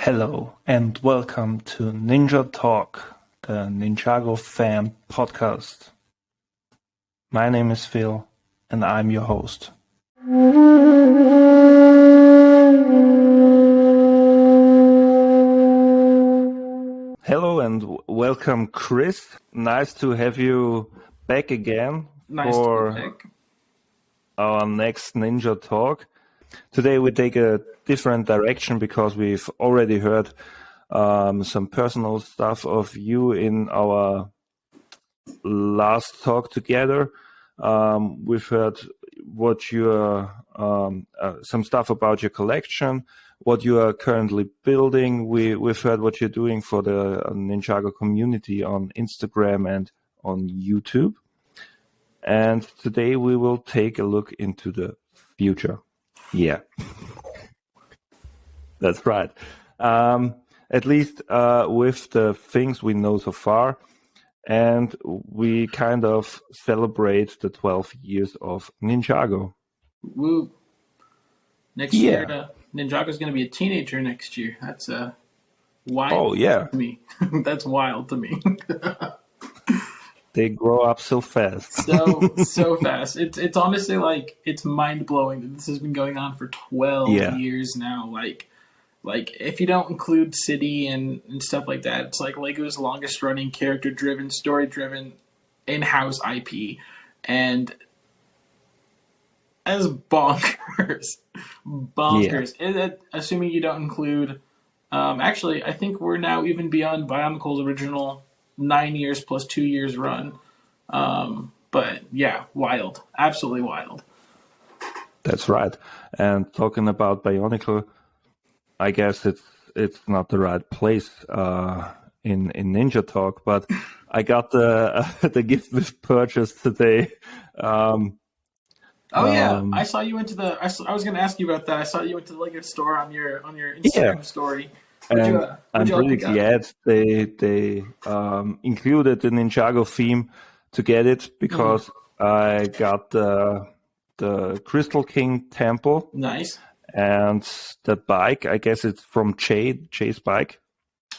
Hello and welcome to NinjaTalk, the Ninjago fan podcast. My name is Phil and I'm your host. Hello and welcome, Chris. Nice to have you back again for our next Ninja Talk. Today we take a different direction because we've already heard some personal stuff of you in our last talk together. We've heard what you're some stuff about your collection, what you are currently building. We've heard what you're doing for the Ninjago community on Instagram and on YouTube. And today we will take a look into the future. Yeah, that's right. At least with the things we know so far. And we kind of celebrate the 12 years of Ninjago. Woo. Next year, Ninjago's going to be a teenager next year. That's wild to me. That's wild to me. They grow up so fast. so fast. It's honestly like, it's mind-blowing that this has been going on for 12 years now. Like if you don't include City and stuff like that, it's like Lego's longest running character-driven, story-driven, in-house IP. And as bonkers. Assuming you don't include, actually, I think we're now even beyond Bionicle's original 9 years plus 2 years run. But yeah, wild. Absolutely wild. That's right. And talking about Bionicle, I guess it's not the right place in Ninja Talk, but I got the gift with purchase today. I saw you went to the. I was going to ask you about that. I saw you went to the Lego store on your Instagram story. I'm really glad they included the Ninjago theme to get it because I got the Crystal King Temple. Nice. And the bike, I guess it's from Jay's bike.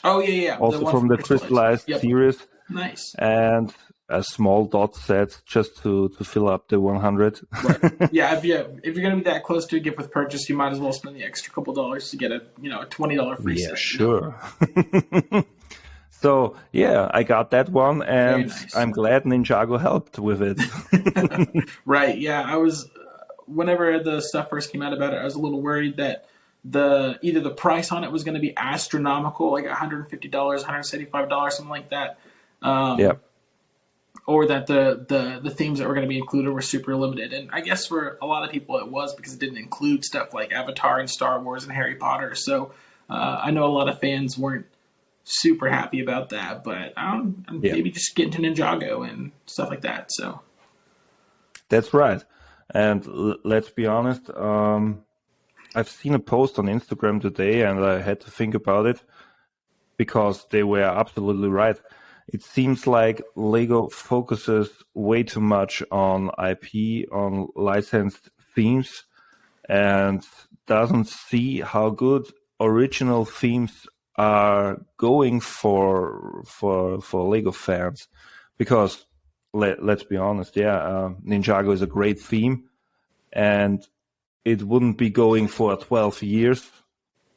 Oh, yeah. Also from the Crystallized series. Nice. And a small dot set just to fill up the 100. Right. Yeah, if you're going to be that close to a gift with purchase, you might as well spend the extra couple dollars to get a $20 free set. Yeah, sure. So, yeah, I got that one, and I'm glad Ninjago helped with it. Right, yeah. I was... Whenever the stuff first came out about it, I was a little worried that either the price on it was going to be astronomical, like $150, $175, something like that. Or that the themes that were going to be included were super limited. And I guess for a lot of people it was because it didn't include stuff like Avatar and Star Wars and Harry Potter. So I know a lot of fans weren't super happy about that, but maybe just get into Ninjago and stuff like that. So that's right. And let's be honest, I've seen a post on Instagram today and I had to think about it because they were absolutely right. It seems like Lego focuses way too much on IP, on licensed themes, and doesn't see how good original themes are going for Lego fans. Because let's be honest, Ninjago is a great theme, and it wouldn't be going for 12 years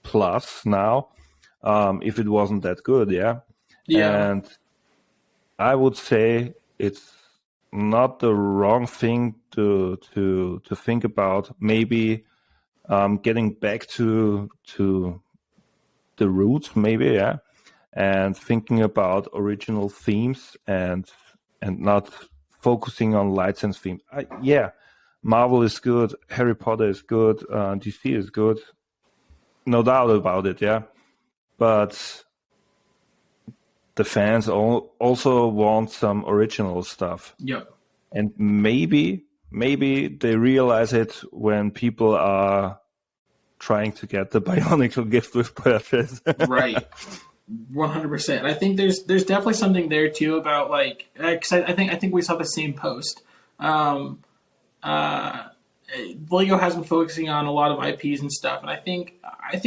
plus now if it wasn't that good, And I would say it's not the wrong thing to think about. Maybe getting back to the roots, maybe, and thinking about original themes and not focusing on licensed themes. Marvel is good, Harry Potter is good, DC is good, no doubt about it, but the fans also want some original stuff. Yep. And maybe they realize it when people are trying to get the Bionicle gift with purchase. Right. 100%. I think there's definitely something there too about like, cause I think we saw the same post, and Lego has been focusing on a lot of IPs and stuff, and I think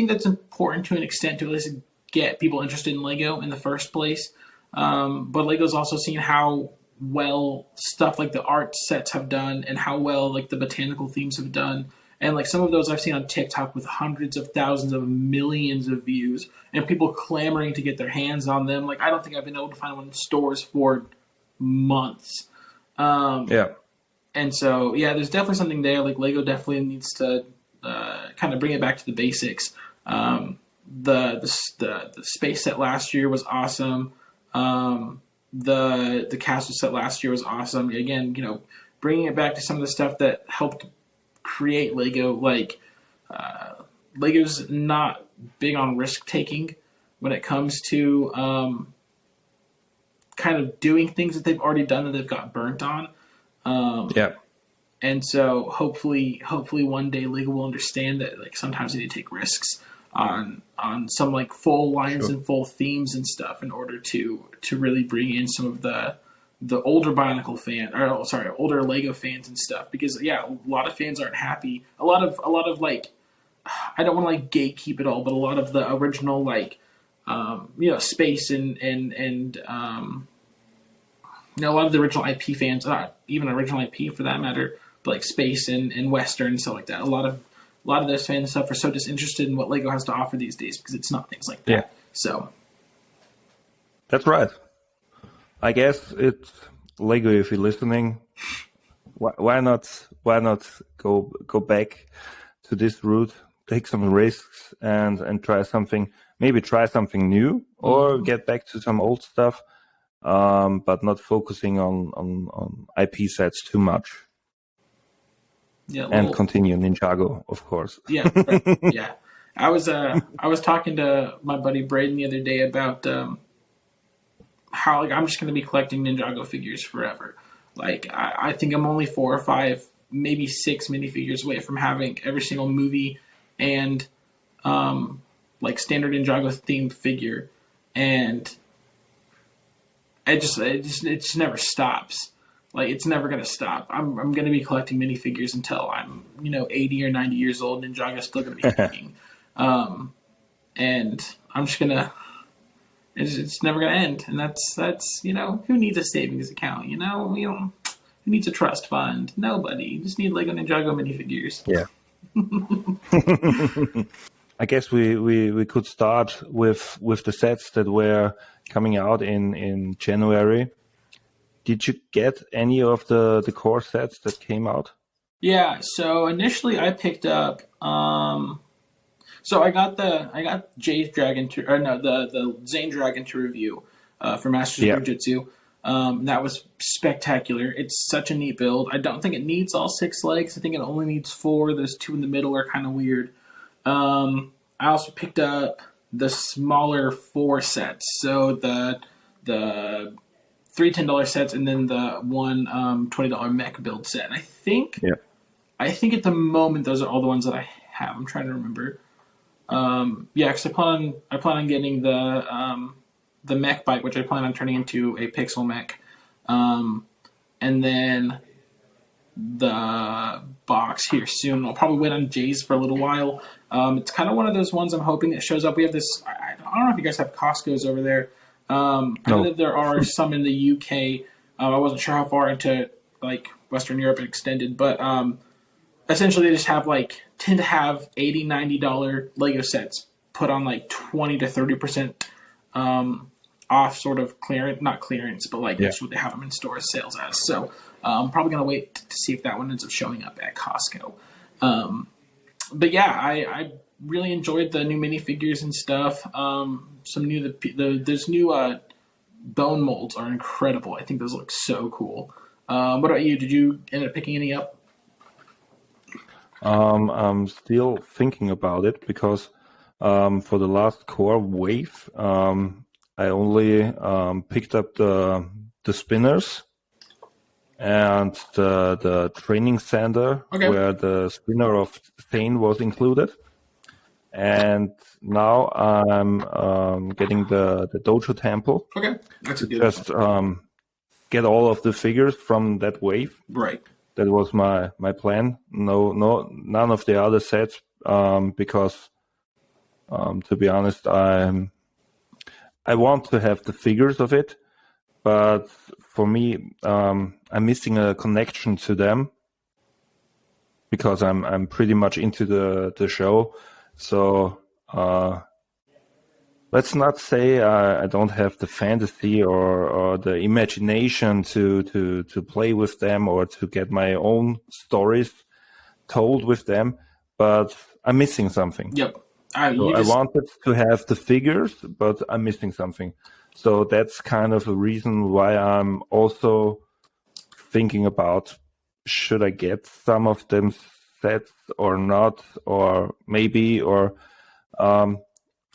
that's important to an extent to at least get people interested in Lego in the first place. But Lego's also seen how well stuff like the art sets have done, and how well like the botanical themes have done, and like some of those I've seen on TikTok with hundreds of thousands of millions of views, and people clamoring to get their hands on them. Like I don't think I've been able to find one in stores for months. Yeah. And so, yeah, there's definitely something there. Like Lego definitely needs to kind of bring it back to the basics. The space set last year was awesome. The castle set last year was awesome. Again, bringing it back to some of the stuff that helped create Lego. Like Lego's not big on risk taking when it comes to kind of doing things that they've already done that they've got burnt on. Yeah. And so hopefully one day Lego will understand that like sometimes they need to take risks on some like full lines and full themes and stuff in order to really bring in some of the older older Lego fans and stuff, because a lot of fans aren't happy. A lot of like, I don't want to like gatekeep it all, but a lot of the original like space and a lot of the original IP fans, not even original IP for that matter, but like space and Western and stuff like that. A lot of those fans and stuff are so disinterested in what Lego has to offer these days because it's not things like that. Yeah. So that's right. I guess it's Lego. If you're listening, why not go back to this route, take some risks, and try something. Maybe try something new, or get back to some old stuff. But not focusing on IP sets too much. Yeah, and continue Ninjago, of course. Yeah, right. Yeah. I was talking to my buddy Braden the other day about how like I'm just going to be collecting Ninjago figures forever. Like I think I'm only 4 or 5, maybe 6 minifigures away from having every single movie and like standard Ninjago themed figure, and it just never stops. Like it's never gonna stop. I'm gonna be collecting minifigures until I'm 80 or 90 years old. Ninjago's still gonna be kicking, and I'm just gonna. It's never gonna end, and that's who needs a savings account? Who needs a trust fund? Nobody. You just need Lego Ninjago minifigures. Yeah. I guess we could start with the sets that were coming out in January. Did you get any of the core sets that came out? Yeah. So initially, I picked up. So I got Jay's Dragon the Zane Dragon to review for Masters of Jiu-Jitsu. That was spectacular. It's such a neat build. I don't think it needs all 6 legs. I think it only needs 4. Those 2 in the middle are kind of weird. I also picked up the smaller 4 sets. So the 3 $10 sets, and then the one $20 mech build set. And I think at the moment those are all the ones that I have. I'm trying to remember. Because I plan on getting the mech bike, which I plan on turning into a pixel mech, and then the box here soon. I'll probably wait on Jay's for a little while. It's kind of one of those ones I'm hoping that shows up. We have this. I don't know if you guys have Costco's over there. I know that there are some in the UK. I wasn't sure how far into like Western Europe it extended, but essentially they just tend to have $80, $90 Lego sets put on like 20 to 30% off, sort of clearance, not clearance, but that's what they have them in stores sales as. So I'm probably gonna wait to see if that one ends up showing up at Costco. But yeah, I really enjoyed the new minifigures and stuff. Those new bone molds are incredible. I think those look so cool. What about you? Did you end up picking any up? I'm still thinking about it because for the last core wave, I only picked up the spinners and the training center where the spinner of Thane was included. And now I'm getting the Dojo Temple. Okay, that's a good just get all of the figures from that wave. Right. That was my plan. None of the other sets, because to be honest, I want to have the figures of it, but for me, I'm missing a connection to them because I'm pretty much into the show. So let's not say I don't have the fantasy or the imagination to play with them or to get my own stories told with them, but I'm missing something. Yep. I wanted to have the figures, but I'm missing something. So that's kind of a reason why I'm also thinking about, should I get some of them sets or not, or maybe, or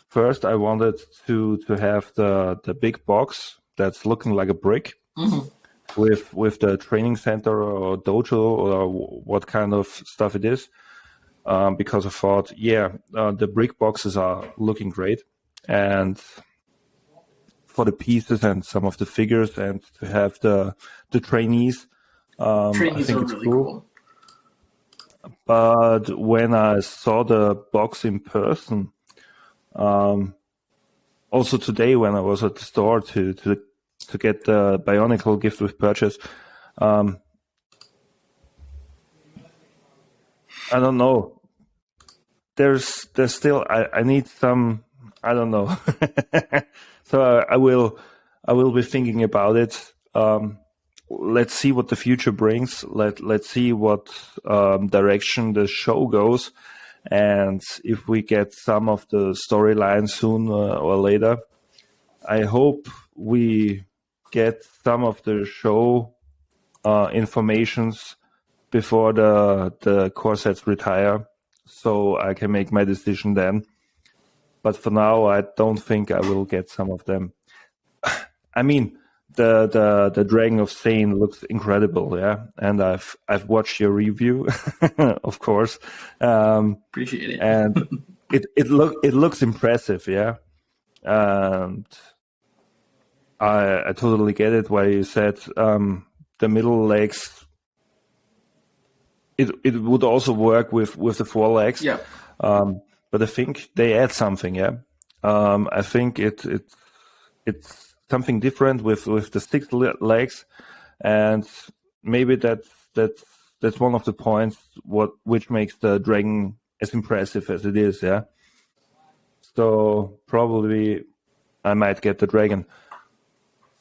first I wanted to have the big box that's looking like a brick, with the training center or dojo or what kind of stuff it is. Because I thought, the brick boxes are looking great, and for the pieces and some of the figures, and to have the trainees, I think are it's really cool. But when I saw the box in person, also today when I was at the store to get the Bionicle gift with purchase, I don't know. There's still I need some, I don't know. So I will be thinking about it. Let's see what the future brings. Let's see what direction the show goes, and if we get some of the storylines soon or later. I hope we get some of the show informations before the core sets retire, so I can make my decision then. But for now, I don't think I will get some of them. I mean, the Dragon of Sane looks incredible, yeah, and I've watched your review, of course. Appreciate it. And it looks impressive, yeah. And I totally get it why you said the middle legs. It would also work with the forelegs. Yeah. But I think they add something, yeah. I think it's something different with the 6 legs, and maybe that's one of the points which makes the dragon as impressive as it is, yeah. So probably I might get the dragon,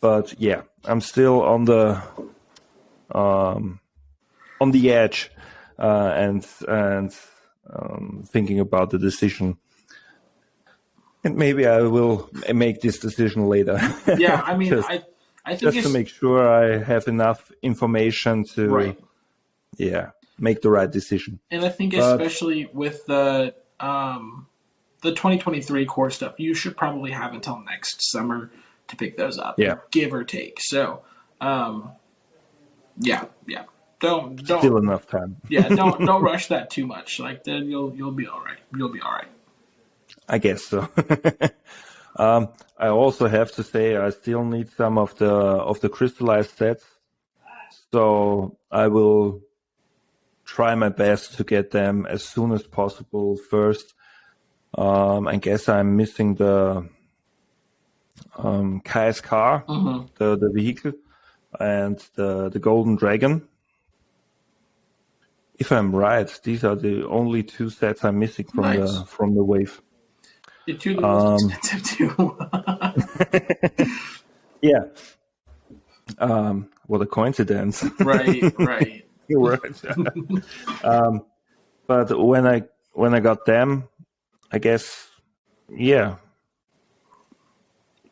but yeah, I'm still on the edge, and thinking about the decision. And maybe I will make this decision later. Yeah, I mean, I think just to make sure I have enough information to, make the right decision. And I think especially with the 2023 core stuff, you should probably have until next summer to pick those up, give or take. So, Don't still enough time. don't rush that too much. Like then you'll be all right. You'll be all right. I guess so. I also have to say I still need some of the crystallized sets, so I will try my best to get them as soon as possible first. I guess I'm missing the KS car, the vehicle, and the golden dragon. If I'm right, these are the only 2 sets I'm missing from the wave. You're too the most expensive too. Yeah. What a coincidence. Right. You're right. But when I got them, I guess, it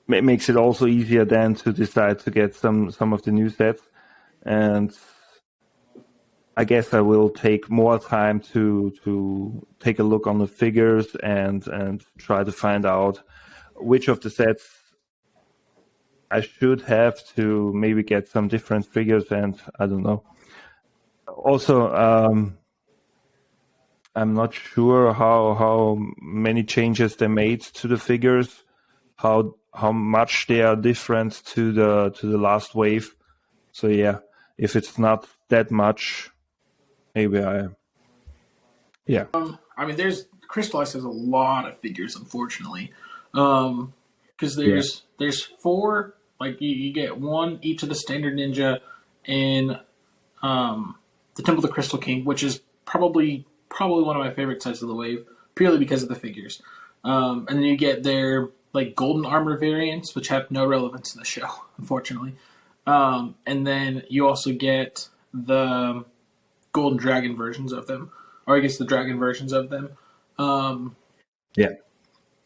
makes it also easier then to decide to get some of the new sets, and I guess I will take more time to take a look on the figures and try to find out which of the sets I should have to maybe get some different figures, and I don't know. Also, I'm not sure how many changes they made to the figures, how much they are different to the last wave. So yeah, if it's not that much, Maybe yeah. I mean, Crystallized has a lot of figures, unfortunately, because there's four. Like you get one each of the standard ninja in the Temple of the Crystal King, which is probably one of my favorite sets of the wave, purely because of the figures. And then you get their like golden armor variants, which have no relevance in the show, unfortunately. And then you also get the golden dragon versions of them, or I guess the dragon versions of them. Yeah.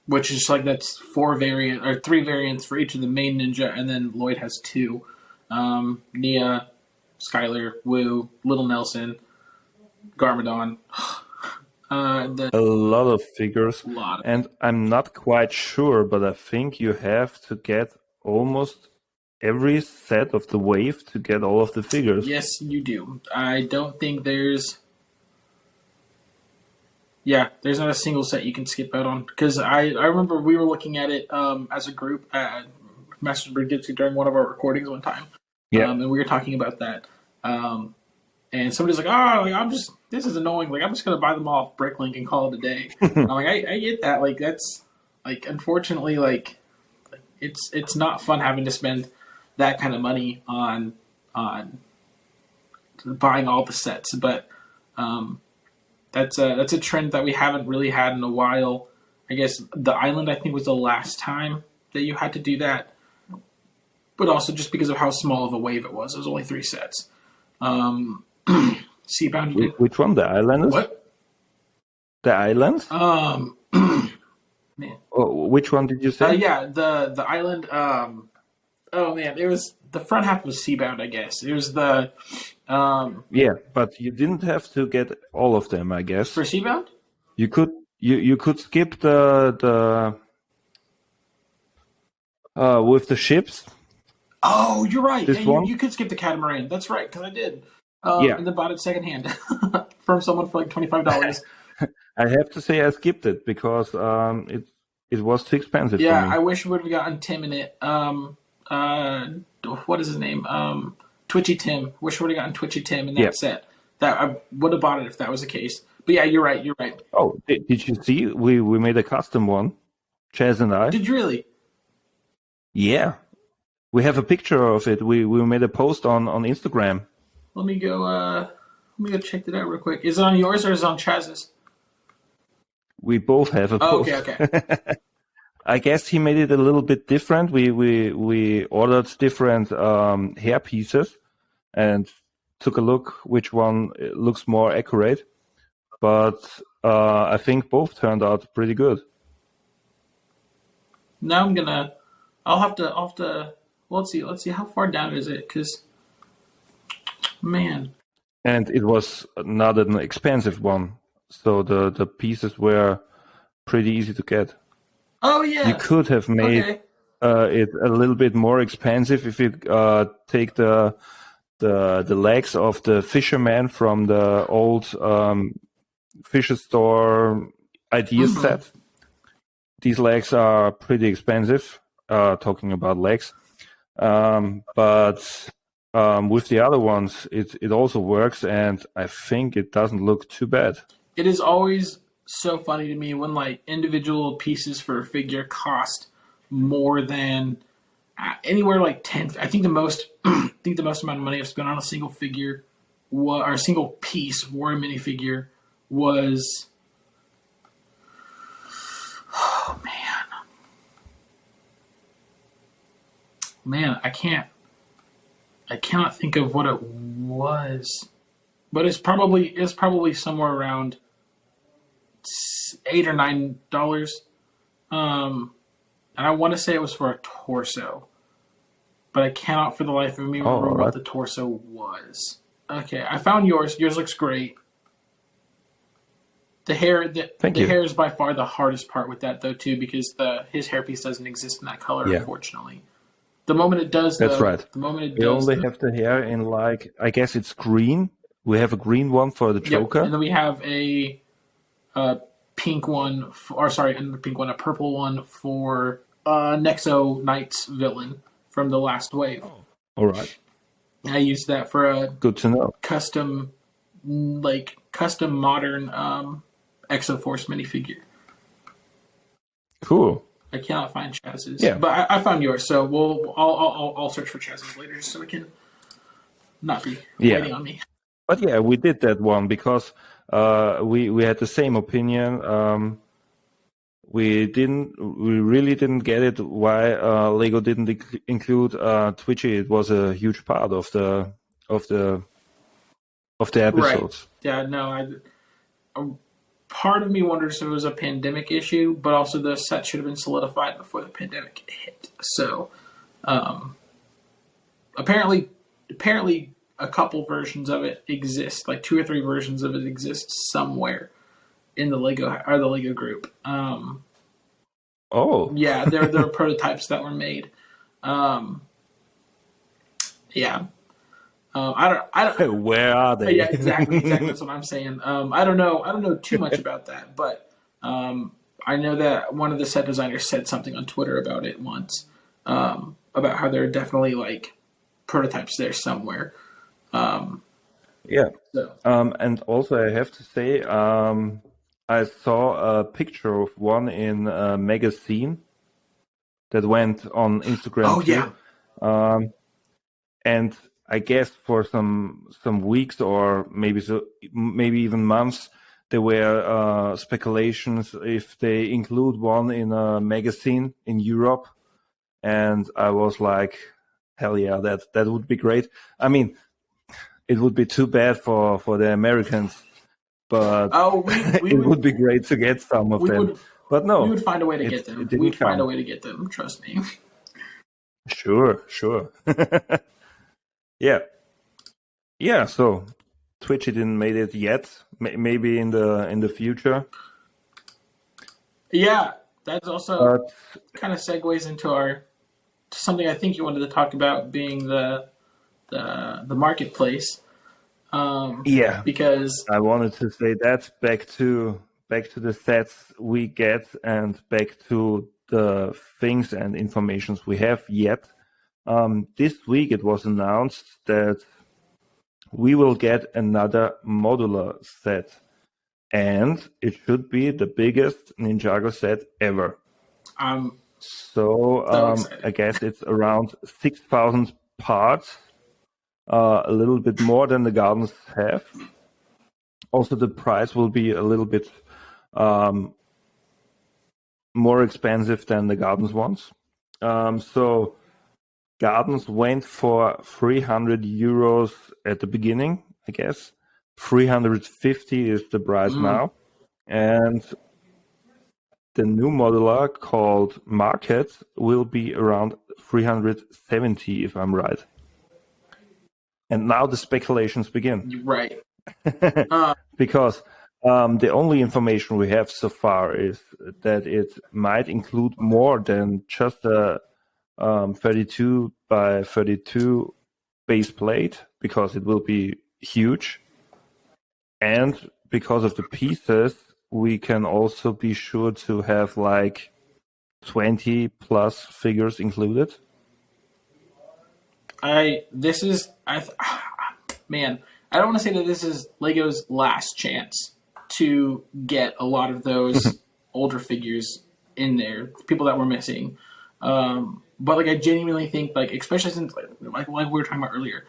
Which is like that's three variants for each of the main ninja, and then Lloyd has two. Nia, Skylar, Wu, Little Nelson, Garmadon. A lot of figures. And I'm not quite sure, but I think you have to get almost every set of the wave to get all of the figures. Yes, you do. I don't think there's not a single set you can skip out on. Because I remember we were looking at it as a group at Master Brigitsky during one of our recordings one time. Yeah. And we were talking about that. And somebody's like, oh, this is annoying. Like, I'm just going to buy them off Bricklink and call it a day. I'm like, I get that. Like, that's, like, unfortunately, like, it's not fun having to spend that kind of money on buying all the sets. But that's a trend that we haven't really had in a while. I guess the island, I think, was the last time that you had to do that. But also just because of how small of a wave it was. It was only 3 sets. Seabound. Which one? The Islanders? What? The Islands? Man. Oh, which one did you say? Yeah, the island. Oh man, it was the front half was Seabound, I guess. It was the. Yeah, but you didn't have to get all of them, I guess. For Seabound? You could skip the with the ships. Oh, you're right. This one? You could skip the catamaran. That's right, because I did. Yeah. And then bought it secondhand from someone for like $25. I have to say I skipped it because it was too expensive for me. I wish we would have gotten Tim in it. What is his name? Twitchy Tim. Wish we would have gotten Twitchy Tim in that set. That I would have bought it if that was the case. But yeah, you're right. Oh, did you see? We made a custom one, Chaz and I. Did you really? Yeah. We have a picture of it. We made a post on Instagram. Let me go check that out real quick. Is it on yours or is it on Chaz's? We both have a post. Okay. I guess he made it a little bit different. We ordered different hair pieces and took a look which one looks more accurate. But I think both turned out pretty good. Now I'll have to. Let's see. How far down is it? Because, man. And it was not an expensive one, so the pieces were pretty easy to get. Oh yeah. You could have made it a little bit more expensive if you take the legs of the fisherman from the old fisher store ideas set. These legs are pretty expensive. Talking about legs. But with the other ones, it also works, and I think it doesn't look too bad. It is always so funny to me when like individual pieces for a figure cost more than anywhere like 10. I think the most amount of money I've spent on a single figure or a single piece for a minifigure was. Oh man, I cannot think of what it was, but it's probably somewhere around $8 or $9. And I want to say it was for a torso, but I cannot for the life of me remember what the torso was. Okay, I found yours. Yours looks great. The hair is by far the hardest part with that though too, because his hairpiece doesn't exist in that color, unfortunately. The moment it does, that's right. The moment it we does, only have the hair in like I guess it's green. We have a green one for the Joker, and then we have a pink one, a purple one for Nexo Knight's villain from the last wave. All right. I used that for a good to know custom like custom modern Exoforce minifigure. Cool. I cannot find Chaz's, Yeah. but I found yours. So I'll search for Chaz's later just so we can not be waiting on me. But yeah, we did that one because we had the same opinion. We really didn't get it why Lego didn't include Twitchy. It was a huge part of the episodes. Right. Yeah. No. Part of me wonders if it was a pandemic issue, but also the set should have been solidified before the pandemic hit. So, apparently, a couple versions of it exist, like 2 or 3 versions of it exist somewhere in the Lego group. Yeah, there are prototypes that were made. Yeah. I don't. Where are they? Yeah, exactly. That's what I'm saying. I don't know too much about that, but I know that one of the set designers said something on Twitter about it once, about how there are definitely like prototypes there somewhere. Yeah. So. And also, I have to say, I saw a picture of one in a magazine that went on Instagram. Oh too. Yeah. And I guess for some weeks or maybe even months, there were speculations if they include one in a magazine in Europe, and I was like, hell yeah, that would be great. I mean, it would be too bad for the Americans, but it would be great to get some of them. But no, we would find a way to get them. We'd find a way to get them. Trust me. Sure. Yeah. So Twitchy didn't made it yet. Maybe in the future. Yeah, that's also kind of segues into something I think you wanted to talk about, being the marketplace. Yeah, because I wanted to say that back to the sets we get and back to the things and informations we have yet. This week it was announced that we will get another modular set, and it should be the biggest Ninjago set ever. So I guess it's around 6,000 parts, a little bit more than the Gardens have. Also, the price will be a little bit more expensive than the Gardens ones. So Gardens went for 300 euros at the beginning, I guess. 350 is the price now. And the new modular called Market will be around 370, if I'm right. And now the speculations begin. Right. Because the only information we have so far is that it might include more than just a 32 by 32 base plate, because it will be huge. And because of the pieces, we can also be sure to have like 20 plus figures included. Man, I don't want to say that this is Lego's last chance to get a lot of those older figures in there, people that we're missing. But like, I genuinely think, like, especially since like we were talking about earlier,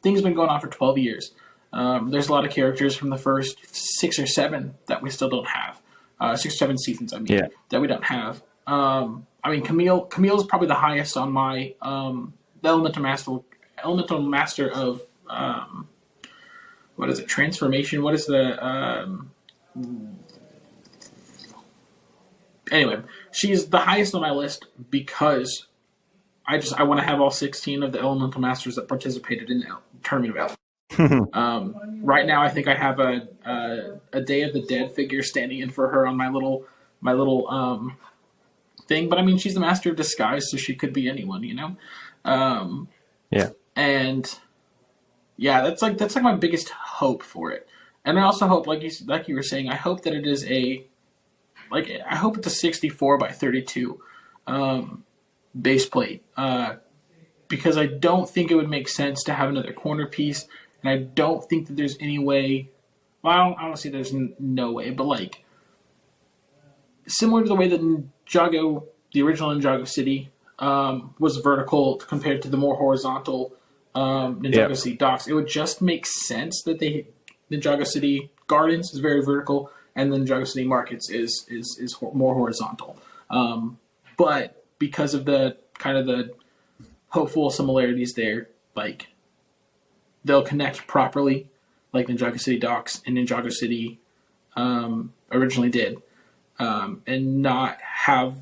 things have been going on for 12 years. There's a lot of characters from the first 6 or 7 that we still don't have. 6 or 7 seasons, that we don't have. I mean, Camille is probably the highest on my the Elemental Master of what is it? Transformation. What is the anyway? She's the highest on my list because I want to have all 16 of the Elemental Masters that participated in the Tournament of Elemental. Right now, I think I have a Day of the Dead figure standing in for her on my little thing. But I mean, she's the Master of Disguise, so she could be anyone, you know. Yeah. And yeah, that's like my biggest hope for it. And I also hope, like you were saying, I hope that it is I hope it's a 64 by 32 base plate. Because I don't think it would make sense to have another corner piece, and I don't think that there's any way well, I don't see there's no way, but like similar to the way that Ninjago, the original Ninjago City, was vertical compared to the more horizontal Yeah. Ninjago City Docks, it would just make sense that Ninjago City Gardens is very vertical, and then Ninjago City Markets is more horizontal. But because of the kind of the hopeful similarities there, like they'll connect properly, like Ninjago City Docks and Ninjago City originally did, and not have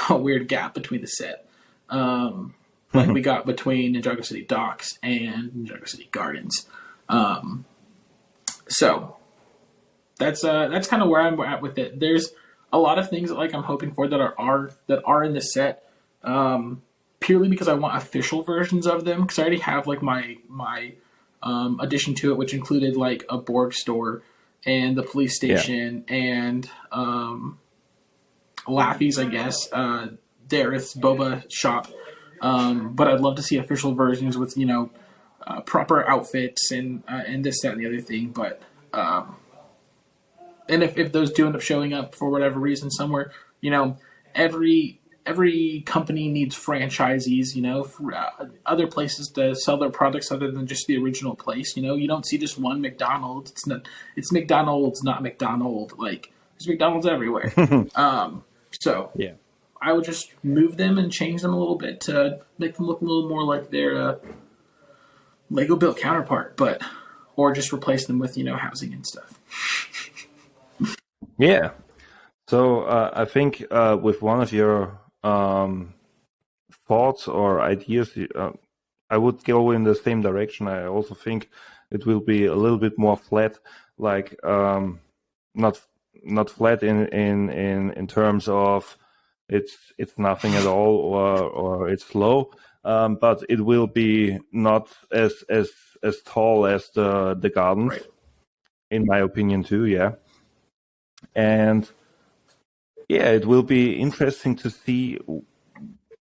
a weird gap between the set. Like we got between Ninjago City Docks and Ninjago City Gardens. So that's kind of where I'm at with it. There's a lot of things that like I'm hoping for that are in the set, purely because I want official versions of them. Because I already have like my addition to it, which included like a Borg store and the police station and Laffy's, I guess, Dareth's boba shop. But I'd love to see official versions with proper outfits and this, that, and the other thing. But and if those do end up showing up for whatever reason somewhere, every company needs franchisees, for other places to sell their products other than just the original place. You don't see just one McDonald's. It's McDonald's, not McDonald. Like there's McDonald's everywhere. So Yeah. I would just move them and change them a little bit to make them look a little more like their Lego built counterpart, or just replace them with housing and stuff. Yeah. So I think with one of your thoughts or ideas, I would go in the same direction. I also think it will be a little bit more flat, like not flat in terms of it's nothing at all or it's low, but it will be not as tall as the gardens, Right. in my opinion too. Yeah. And yeah, it will be interesting to see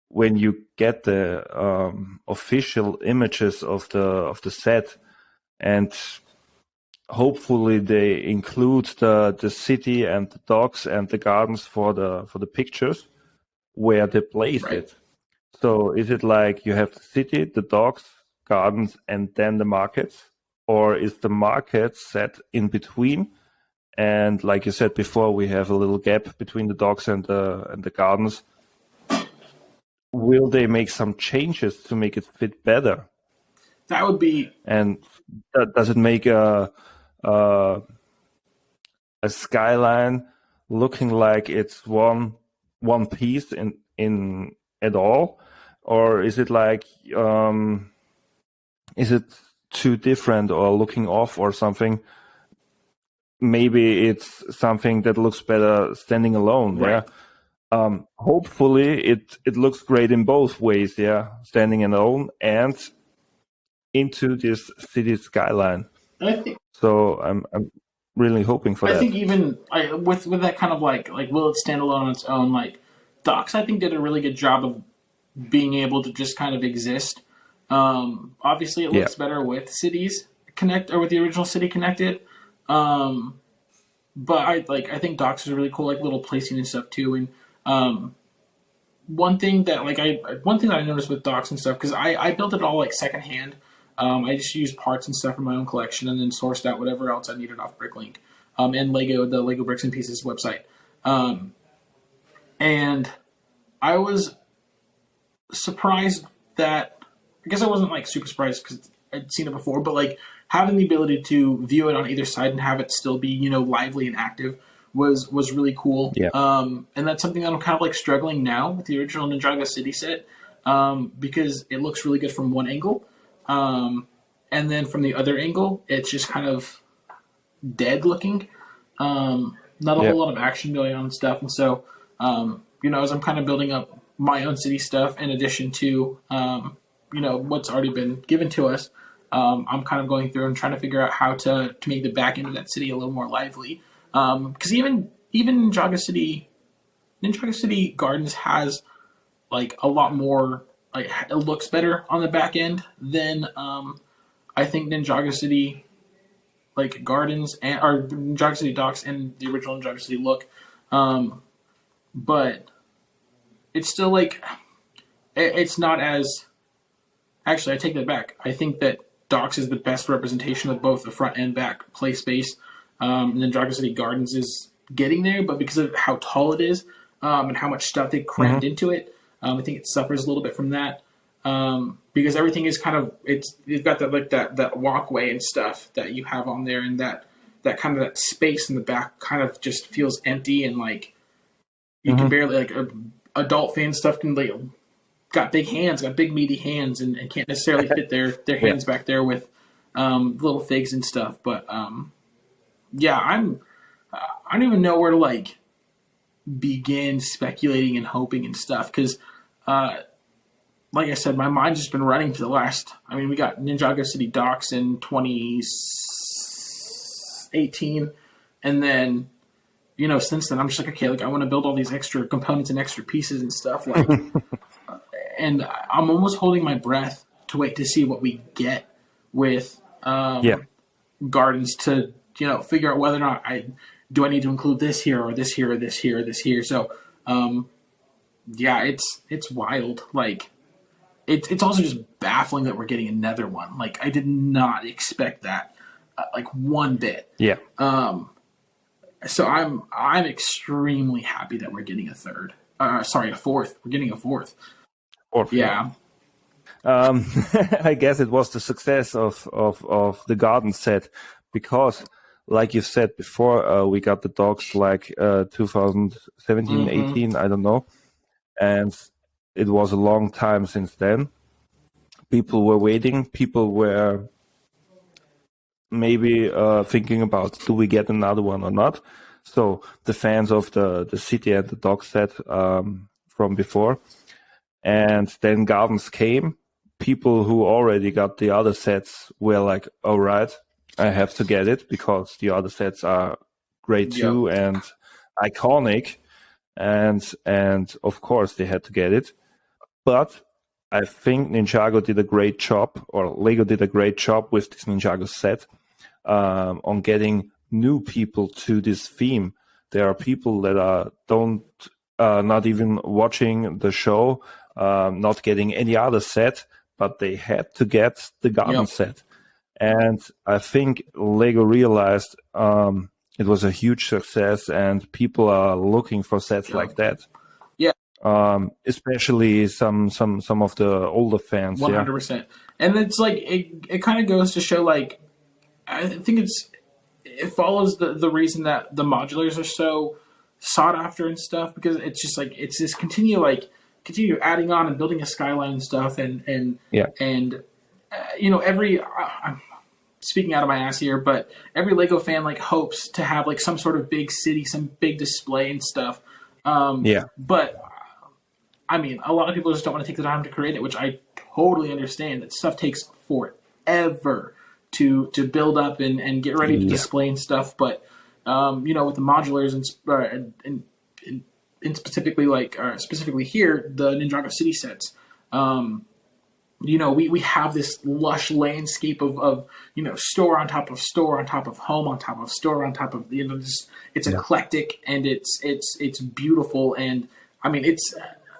when you get the official images of the set, and hopefully they include the city and the docks and the gardens for the pictures where they place Right. it. So is it like you have the city, the docks, gardens, and then the markets, or is the market set in between? And like you said before, we have a little gap between the docks and the gardens. Will they make some changes to make it fit better? That would be And does it make a skyline looking like it's one piece in at all, or is it like is it too different or looking off or something? Maybe it's something that looks better standing alone. Right. Yeah. Hopefully it looks great in both ways. Yeah, standing alone and into this city skyline. I think So I'm really hoping for I that. think even with that kind of like will it stand alone on its own? Like Docs, I think did a really good job of being able to just kind of exist. Obviously, it looks better with cities connect or with the original city connected. But I think Docs is really cool, like little placing and stuff too. And one thing that I noticed with Docs and stuff, because I built it all like secondhand. I just used parts and stuff from my own collection and then sourced out whatever else I needed off Bricklink, and the Lego Bricks and Pieces website. And I was surprised that, I guess I wasn't like super surprised because I'd seen it before, but like having the ability to view it on either side and have it still be, lively and active was really cool. Yeah. And that's something that I'm kind of like struggling now with the original Ninjago City set, because it looks really good from one angle. And then from the other angle, it's just kind of dead looking. Not a whole lot of action going on and stuff. And so, as I'm kind of building up my own city stuff in addition to, what's already been given to us, I'm kind of going through and trying to figure out how to make the back end of that city a little more lively. Because even Ninjago City Gardens has like a lot more, like it looks better on the back end than I think Ninjago City like Gardens and or Ninjago City Docks and the original Ninjago City look, but it's still like it's not as. Actually, I take that back. I think that Docks is the best representation of both the front and back play space. And then Ninjago City Gardens is getting there, but because of how tall it is and how much stuff they crammed into it, I think it suffers a little bit from that. Because everything is kind of you've got that walkway and stuff that you have on there, and that kind of that space in the back kind of just feels empty, and like you can barely like adult fan stuff can like got big hands, got big meaty hands, and can't necessarily fit their hands back there with little figs and stuff. But yeah, I don't even know where to like begin speculating and hoping and stuff because. Like I said, my mind's just been running for the last. I mean, we got Ninjago City Docks in 2018, and then, since then I'm just like, okay, like I want to build all these extra components and extra pieces and stuff, like, and I'm almost holding my breath to wait to see what we get with Gardens to figure out whether or not I need to include this here or this here or this here or this here. So, yeah, it's wild, like. It's also just baffling that we're getting another one. Like, I did not expect that, like, one bit. Yeah. So I'm extremely happy that we're getting a fourth. We're getting a fourth. Yeah. I guess it was the success of the garden set because, like you said before, we got the dogs like 2017, 18, I don't know, and. It was a long time since then. People were waiting. People were maybe thinking about, do we get another one or not? So the fans of the city and the dog set from before. And then Gardens came. People who already got the other sets were like, all right, I have to get it because the other sets are great too and iconic. And of course they had to get it. But I think Ninjago did a great job, or Lego did a great job with this Ninjago set on getting new people to this theme. There are people that are not even watching the show, not getting any other set, but they had to get the garden set. And I think Lego realized it was a huge success, and people are looking for sets like that. Especially some of the older fans. 100%. And it's like it kind of goes to show, like, I think it follows the reason that the modulars are so sought after and stuff, because it's just like it's just continue adding on and building a skyline and stuff, and every I'm speaking out of my ass here, but every Lego fan like hopes to have like some sort of big city, some big display and stuff. But I mean, a lot of people just don't want to take the time to create it, which I totally understand. That stuff takes forever to build up and get ready to display and stuff. But with the modulars and specifically here, the Ninjago City sets, we have this lush landscape of store on top of store on top of home on top of store on top of it's eclectic and it's beautiful. And I mean, it's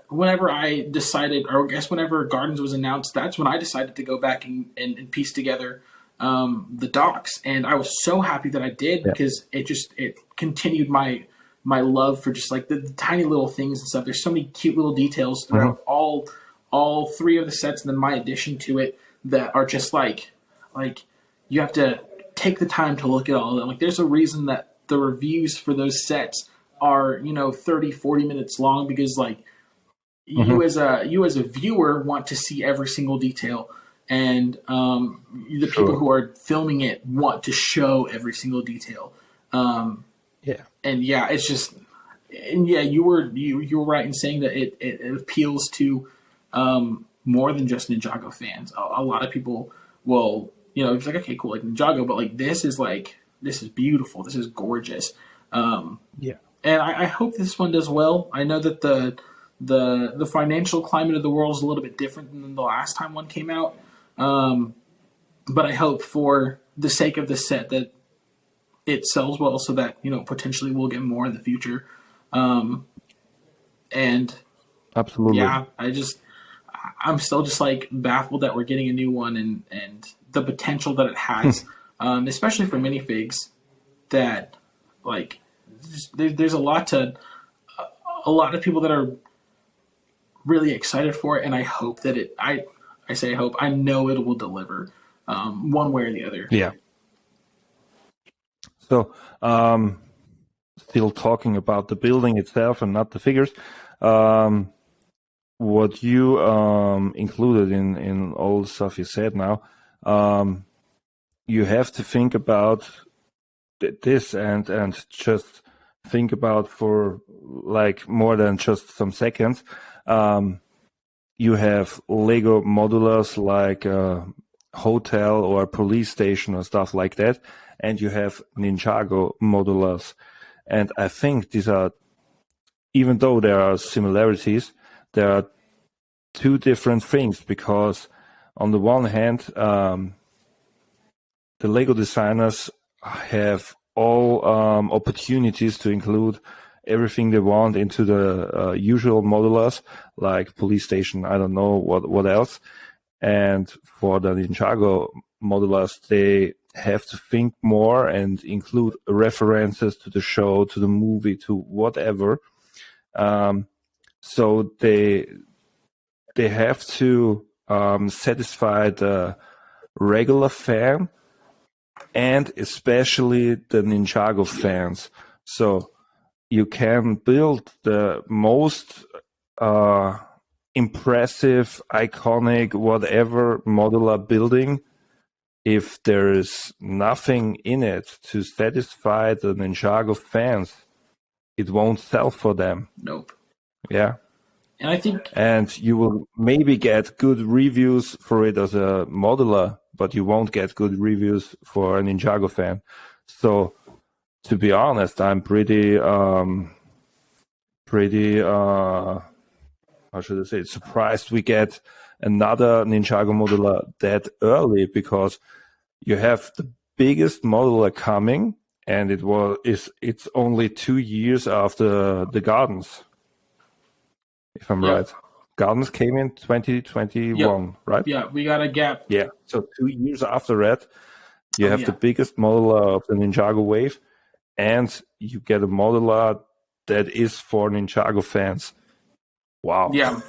whenever I decided, or I guess whenever Gardens was announced, that's when I decided to go back and piece together the docks. And I was so happy that I did because it continued my love for just like the tiny little things and stuff. There's so many cute little details throughout all three of the sets, and then my addition to it that are just like you have to take the time to look at all of them. Like, there's a reason that the reviews for those sets are 30, 40 minutes long, because like you as a viewer want to see every single detail, and the people who are filming it want to show every single detail. It's just, and you were right in saying that it appeals to more than just Ninjago fans. A lot of people will, it's like, okay, cool, like Ninjago, but like this is beautiful, this is gorgeous. And I hope this one does well. I know that the financial climate of the world is a little bit different than the last time one came out. But I hope for the sake of the set that it sells well, so that potentially we'll get more in the future. And Absolutely. yeah, I'm still just like baffled that we're getting a new one, and the potential that it has, especially for minifigs. That like there's a lot of people that are really excited for it, and I hope that I say hope, I know it will deliver, one way or the other. Yeah. So, still talking about the building itself and not the figures. What you included in all the stuff you said now, you have to think about this and just think about for like more than just some seconds. You have Lego modulars like a hotel or a police station or stuff like that, and you have Ninjago modulars. And I think these are, even though there are similarities, there are two different things, because on the one hand, the Lego designers have all opportunities to include everything they want into the usual modulars, like police station, I don't know what else. And for the Ninjago modulars, they have to think more and include references to the show, to the movie, to whatever. So they have to satisfy the regular fan and especially the Ninjago fans. So you can build the most impressive, iconic, whatever modular building. If there is nothing in it to satisfy the Ninjago fans, it won't sell for them. Nope. Yeah. And I think, and you will maybe get good reviews for it as a modular, but you won't get good reviews for a Ninjago fan. So, to be honest, I'm pretty, how should I say, surprised we get another Ninjago modular that early, because you have the biggest modular coming, and it's only 2 years after the Gardens, if I'm right. Gardens came in 2021, right? Yeah, we got a gap. Yeah, so 2 years after that, you have the biggest modular of the Ninjago wave, and you get a modular that is for Ninjago fans. Wow. Yeah.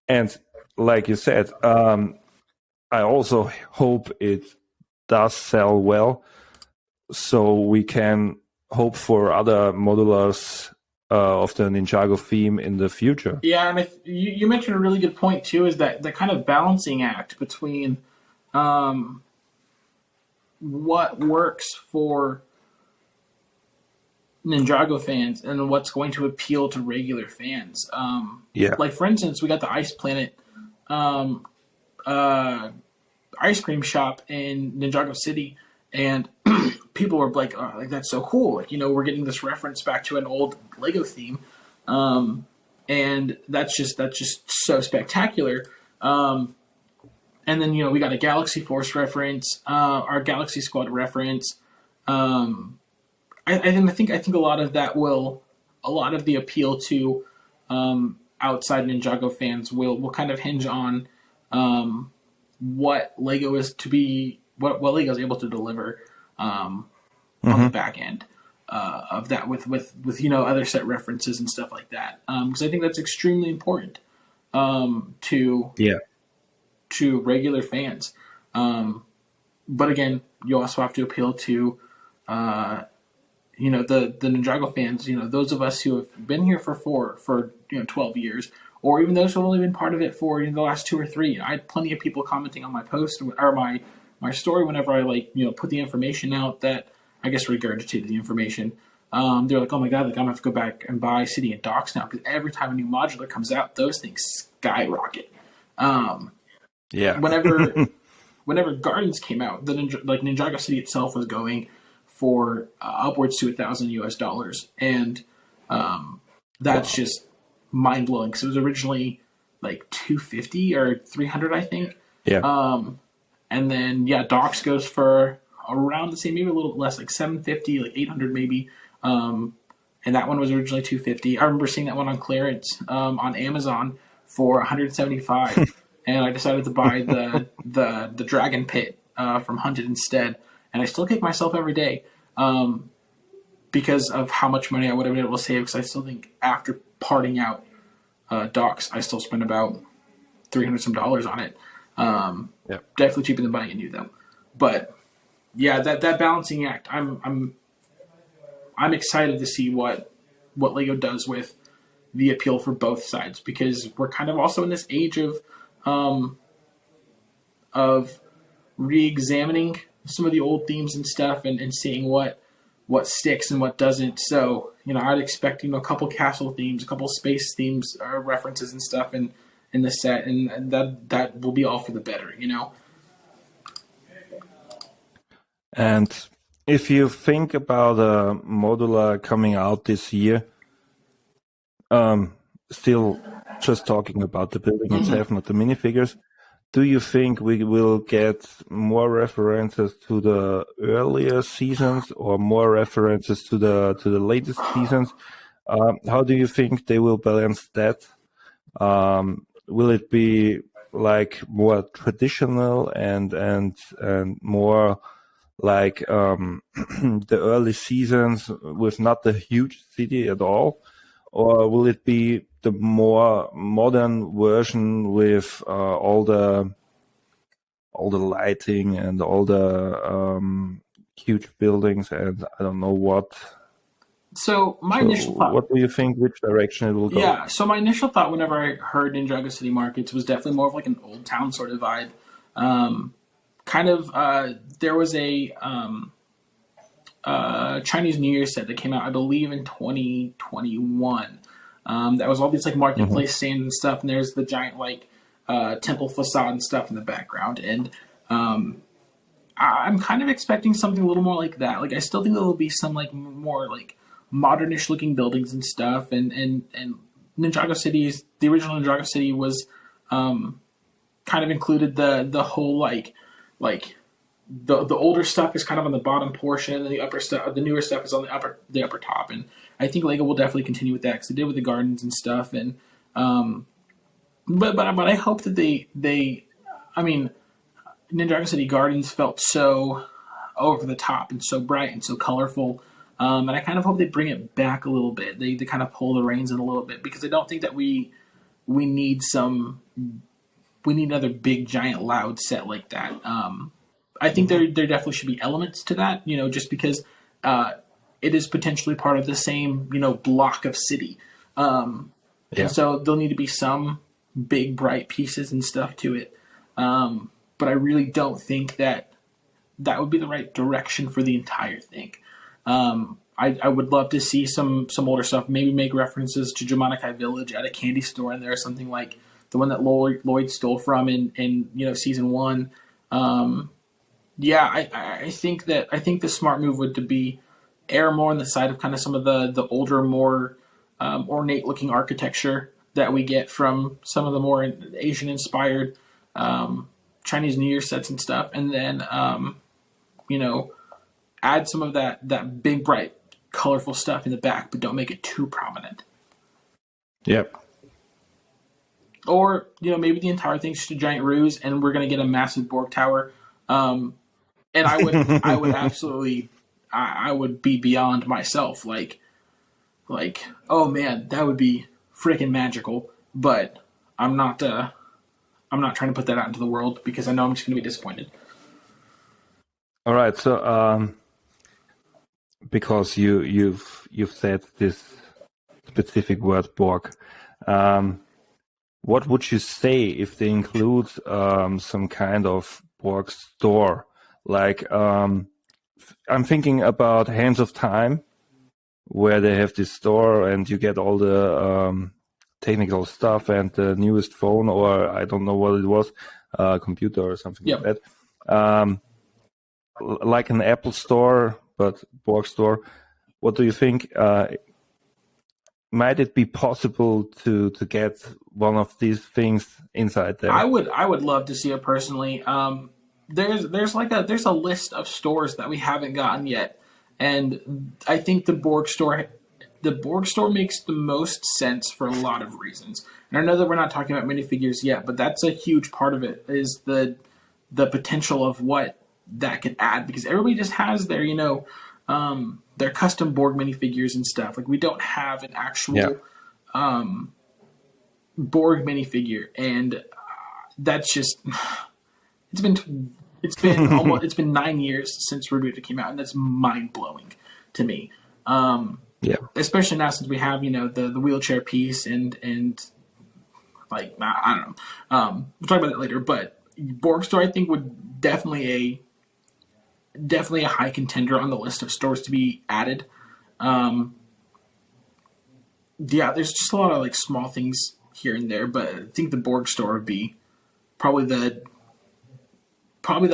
And like you said, I also hope it does sell well, so we can hope for other modulars of the Ninjago theme in the future. Yeah, and you mentioned a really good point too, is that the kind of balancing act between what works for Ninjago fans and what's going to appeal to regular fans. Like, for instance, we got the Ice Planet ice cream shop in Ninjago City, and people were like, "Oh, like that's so cool! Like, we're getting this reference back to an old Lego theme, and that's just so spectacular." And then we got a Galaxy Force reference, our Galaxy Squad reference. I think a lot of that a lot of the appeal to outside Ninjago fans will kind of hinge on what Lego is to be, what Lego is able to deliver on the back end of that, with other set references and stuff like that. Because I think that's extremely important to regular fans. But again, you also have to appeal to the Ninjago fans, those of us who have been here for 12 years, or even those who have only been part of it for the last 2 or 3. I had plenty of people commenting on my post or my story whenever I put the information out, that I guess regurgitated the information. They're like, "Oh my god, like I'm gonna have to go back and buy City and Docks now, because every time a new modular comes out, those things skyrocket." Whenever Gardens came out, Ninjago City itself was going for upwards to $1,000 US, and that's just mind blowing, because it was originally like 250 or 300, I think. Yeah. And then Docks goes for around the same, maybe a little bit less, like 750, like 800 maybe. And that one was originally 250. I remember seeing that one on clearance on Amazon for 175, and I decided to buy the Dragon Pit from Hunted instead. And I still kick myself every day because of how much money I would have been able to save. Because I still think after parting out docks, I still spent about $300 some on it. Definitely cheaper than buying a new though. But yeah, that balancing act, I'm excited to see what Lego does with the appeal for both sides, because we're kind of also in this age of re-examining some of the old themes and stuff, and seeing what sticks and what doesn't. So, I'd expect, a couple castle themes, a couple space themes, references and stuff in the set, and that will be all for the better, And if you think about Modular coming out this year, still just talking about the building itself, not the minifigures, do you think we will get more references to the earlier seasons or more references to the latest seasons? How do you think they will balance that? Will it be like more traditional and more like the early seasons with not the huge city at all, or will it be the more modern version with all the lighting and all the huge buildings and I don't know what? So initial thought. What do you think? Which direction it will go? Yeah. So my initial thought whenever I heard Ninjago City Markets was definitely more of like an old town sort of vibe. There was a Chinese New Year set that came out, I believe, in 2021. That was all these like marketplace stands and stuff, and there's the giant like temple facade and stuff in the background. And I'm kind of expecting something a little more like that. Like I still think there will be some like more like modernish looking buildings and stuff. And Ninjago City's, the original Ninjago City was kind of included the whole like the older stuff is kind of on the bottom portion, and the upper stuff, the newer stuff, is on the upper top. And I think Lego will definitely continue with that because they did with the gardens and stuff. And but I hope that they I mean, Ninjago City Gardens felt so over the top and so bright and so colorful. And I kind of hope they bring it back a little bit. They kind of pull the reins in a little bit, because I don't think that we need another big giant loud set like that. I think there definitely should be elements to that, just because it is potentially part of the same, block of city. And so there'll need to be some big bright pieces and stuff to it. But I really don't think that would be the right direction for the entire thing. I would love to see some older stuff, maybe make references to Jamaica Village at a candy store in there, or something like the one that Lloyd stole from in season 1. I think the smart move would be err more on the side of kind of some of the older, more ornate looking architecture that we get from some of the more Asian inspired Chinese New Year sets and stuff, and then add some of that big bright colorful stuff in the back, but don't make it too prominent. Yep. Or maybe the entire thing's just a giant ruse, and we're gonna get a massive Borg tower. And I would absolutely, I would be beyond myself. Like, oh man, that would be freaking magical. But I'm not trying to put that out into the world, because I know I'm just going to be disappointed. All right. So, because you've said this specific word Borg, what would you say if they include some kind of Borg store? Like, I'm thinking about Hands of Time, where they have this store and you get all the technical stuff and the newest phone, or I don't know what it was, computer or something like that. Like an Apple store, but Borg store. What do you think? Might it be possible to get one of these things inside there? I would love to see it personally. there's a list of stores that we haven't gotten yet, and I think the Borg store makes the most sense for a lot of reasons. And I know that we're not talking about minifigures yet, but that's a huge part of it is the potential of what that could add because everybody just has their custom Borg minifigures and stuff. Like we don't have an actual Borg minifigure, and that's just it's been 9 years since Reboot came out, and that's mind blowing to me. Especially now since we have the wheelchair piece and like I don't know. We'll talk about that later, but Borg store I think would definitely a high contender on the list of stores to be added. There's just a lot of like small things here and there, but I think the Borg store would be probably the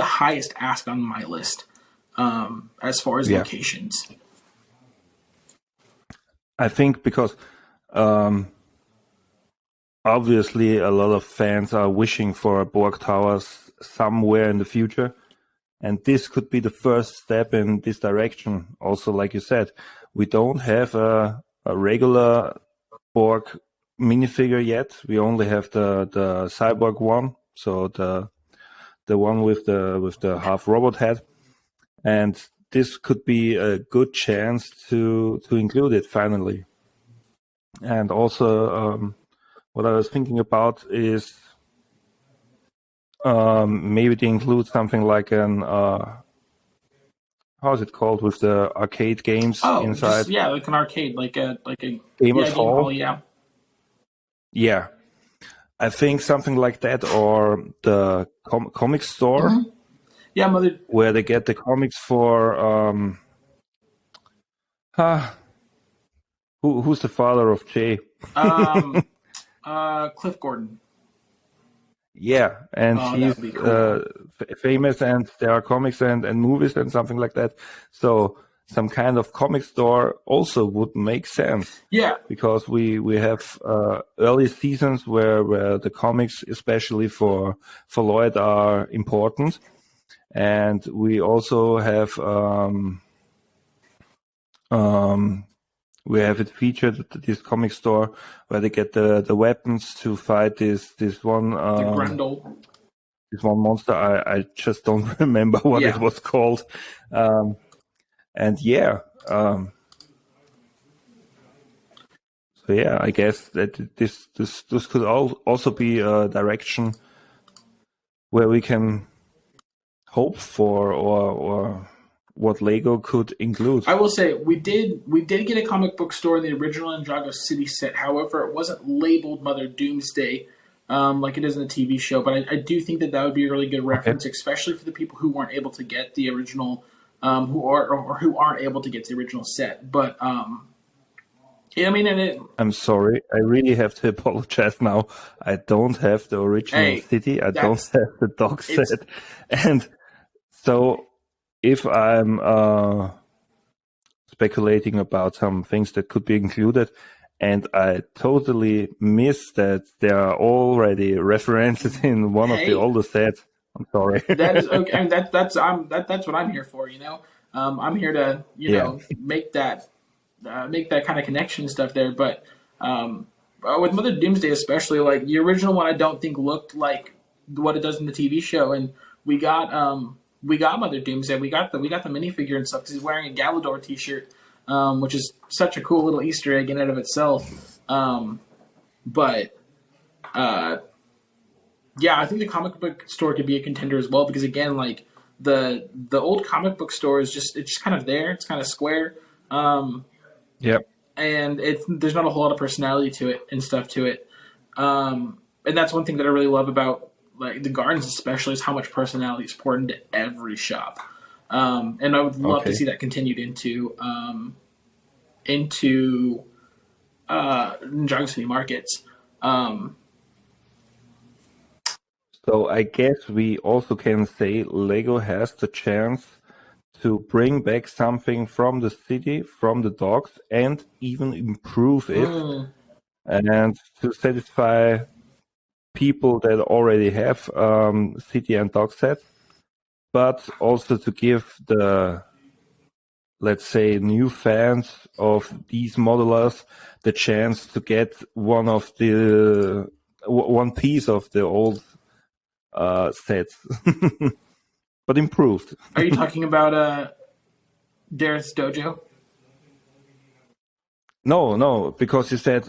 highest ask on my list as far as locations. I think because obviously a lot of fans are wishing for Borg Towers somewhere in the future. And this could be the first step in this direction. Also, like you said, we don't have a regular Borg minifigure yet. We only have the cyborg one, so the one with the half robot head. And this could be a good chance to include it finally. And also, what I was thinking about is maybe they include something like an how is it called with the arcade games inside? Like an arcade, like a Gamers Hall. Yeah. I think something like that, or the comic store. Mm-hmm. Yeah, where they get the comics for who's the father of Jay? Cliff Gordon. Yeah, and he's cool. Famous, and there are comics and movies and something like that. So some kind of comic store also would make sense. Yeah, because we have early seasons where the comics, especially for Lloyd, are important, and we also have we have it featured at this comic store where they get the weapons to fight this one the Grundle. This one monster. I just don't remember what it was called. And so I guess that this could also be a direction where we can hope for, or what Lego could include. I will say we did get a comic book store in the original Ninjago City set. However, it wasn't labeled Mother Doomsday like it is in the TV show. But I do think that would be a really good reference, especially for the people who weren't able to get the original, who aren't able to get the original set. But I'm sorry. I really have to apologize now. I don't have the original city. I don't have the dog set, and so. If I'm speculating about some things that could be included, and I totally miss that there are already references in one of the older sets, I'm sorry. That is okay. I mean, that's what I'm here for. I'm here to make that kind of connection stuff there. But with Mother Doomsday, especially, like the original one, I don't think looked like what it does in the TV show, and we got Mother Doomsday. We got the minifigure and stuff because he's wearing a Galador T-shirt, which is such a cool little Easter egg in and of itself. I think the comic book store could be a contender as well because again, like the old comic book store is it's just kind of there. It's kind of square. And there's not a whole lot of personality to it and stuff to it. And that's one thing that I really love about. Like the gardens, especially, is how much personality is poured into every shop, and I would love to see that continued into Ninjago City Markets. So I guess we also can say Lego has the chance to bring back something from the city, from the dogs, and even improve it, and to satisfy people that already have city and dog sets, but also to give the, let's say, new fans of these modulars the chance to get one piece of the old sets, but improved. Are you talking about Dareth's Dojo? No, because you said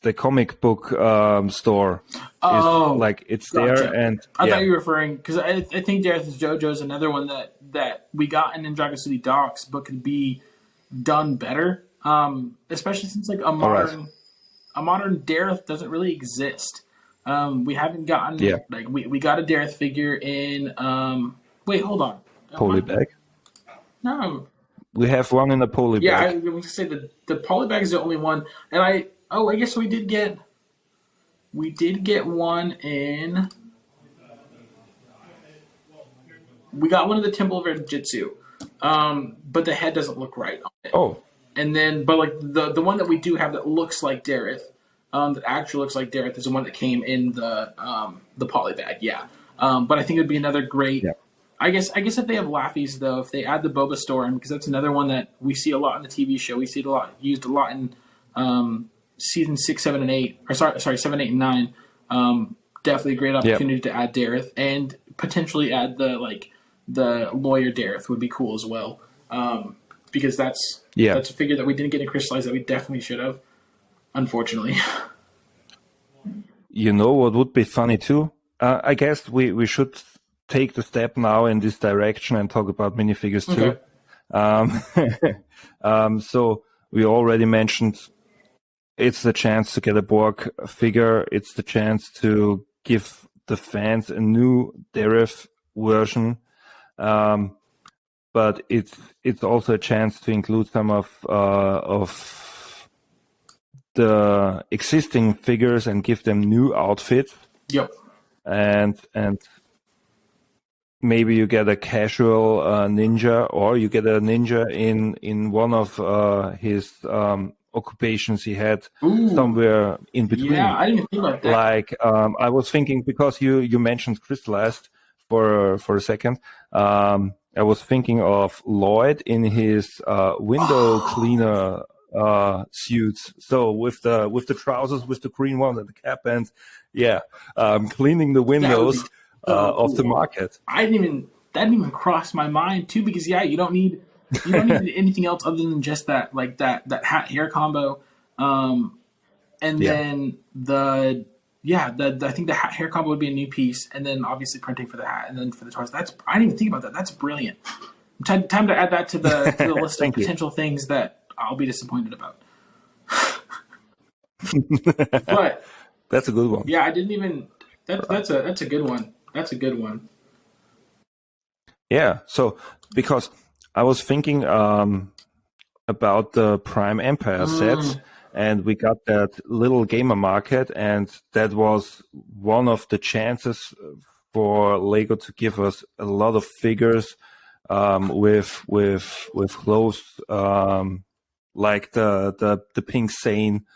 the comic book store Oh, is like it's gotcha. there, and I yeah. thought you were referring, because I think Dareth's Dojo is another one that we got in Ninjago City Docs, but could be done better. Especially since like All right. a modern Dareth doesn't really exist. We haven't gotten Yeah. like we got a Dareth figure in wait, hold on. Polybag. No. We have one in a polybag. Yeah, I was gonna say the polybag is the only one. And I guess we did get one in. We got one in the Temple of Jitsu, but the head doesn't look right on it. Oh. And then, but like the one that we do have that looks like Dareth, that actually looks like Dareth, is the one that came in the polybag. Yeah, but I think it'd be another great. Yeah. I guess if they have Laphies though, if they add the Boba store in, because that's another one that we see a lot in the TV show. We see it used a lot in season 6, 7, and 8. Or sorry, 7, 8, and 9. Definitely a great opportunity to add Dareth, and potentially add the lawyer Dareth would be cool as well. Because that's a figure that we didn't get in Crystallized that we definitely should have, unfortunately. You know what would be funny too? I guess we should take the step now in this direction and talk about minifigures too. Okay. So we already mentioned it's the chance to get a Borg figure. It's the chance to give the fans a new Dareth version. But it's also a chance to include some of the existing figures and give them new outfits. Yep. And maybe you get a casual ninja, or you get a ninja in one of his occupations he had. Ooh, somewhere in between. Yeah, I didn't even think about that. Like I was thinking, because you mentioned Crystallized for a second. I was thinking of Lloyd in his window cleaner suits. So with the trousers, with the green one and the cap, and cleaning the windows of the market. That didn't even cross my mind too, because you don't need anything else other than just that hat hair combo, and then I think the hat hair combo would be a new piece, and then obviously printing for the hat, and then for the torso. I didn't even think about that. That's brilliant. Time to add that to the list of potential things that I'll be disappointed about. But that's a good one. Yeah, I didn't even. That's a good one. That's a good one. Yeah. So because I was thinking about the Prime Empire sets. And we got that little gamer market, and that was one of the chances for Lego to give us a lot of figures with clothes like the Pink Sane.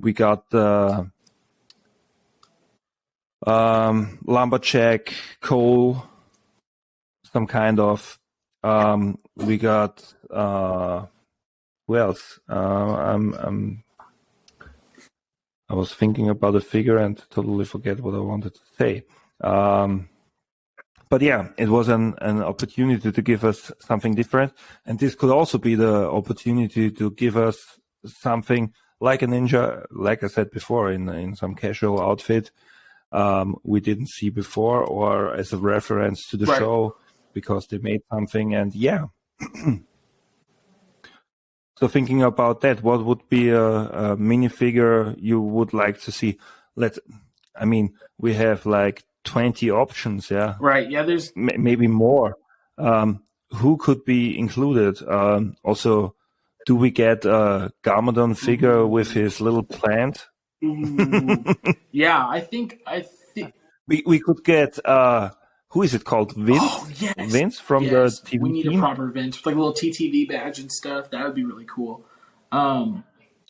We got the Lumberjack Cole, some kind of. We got. Who else? I was thinking about a figure and totally forget what I wanted to say. But yeah, it was an opportunity to give us something different. And this could also be the opportunity to give us something like a ninja, like I said before, in some casual outfit we didn't see before, or as a reference to the show because they made something. And so thinking about that, what would be a minifigure you would like to see? We have like 20 options, yeah? Right, yeah, there's... Maybe more. Who could be included? Also, do we get a Garmadon figure with his little plant? Yeah, I think... We could get... who is it called? Vince? Oh, yes. Vince from the TV we need team? a proper Vince with like a little TTV badge and stuff. That would be really cool.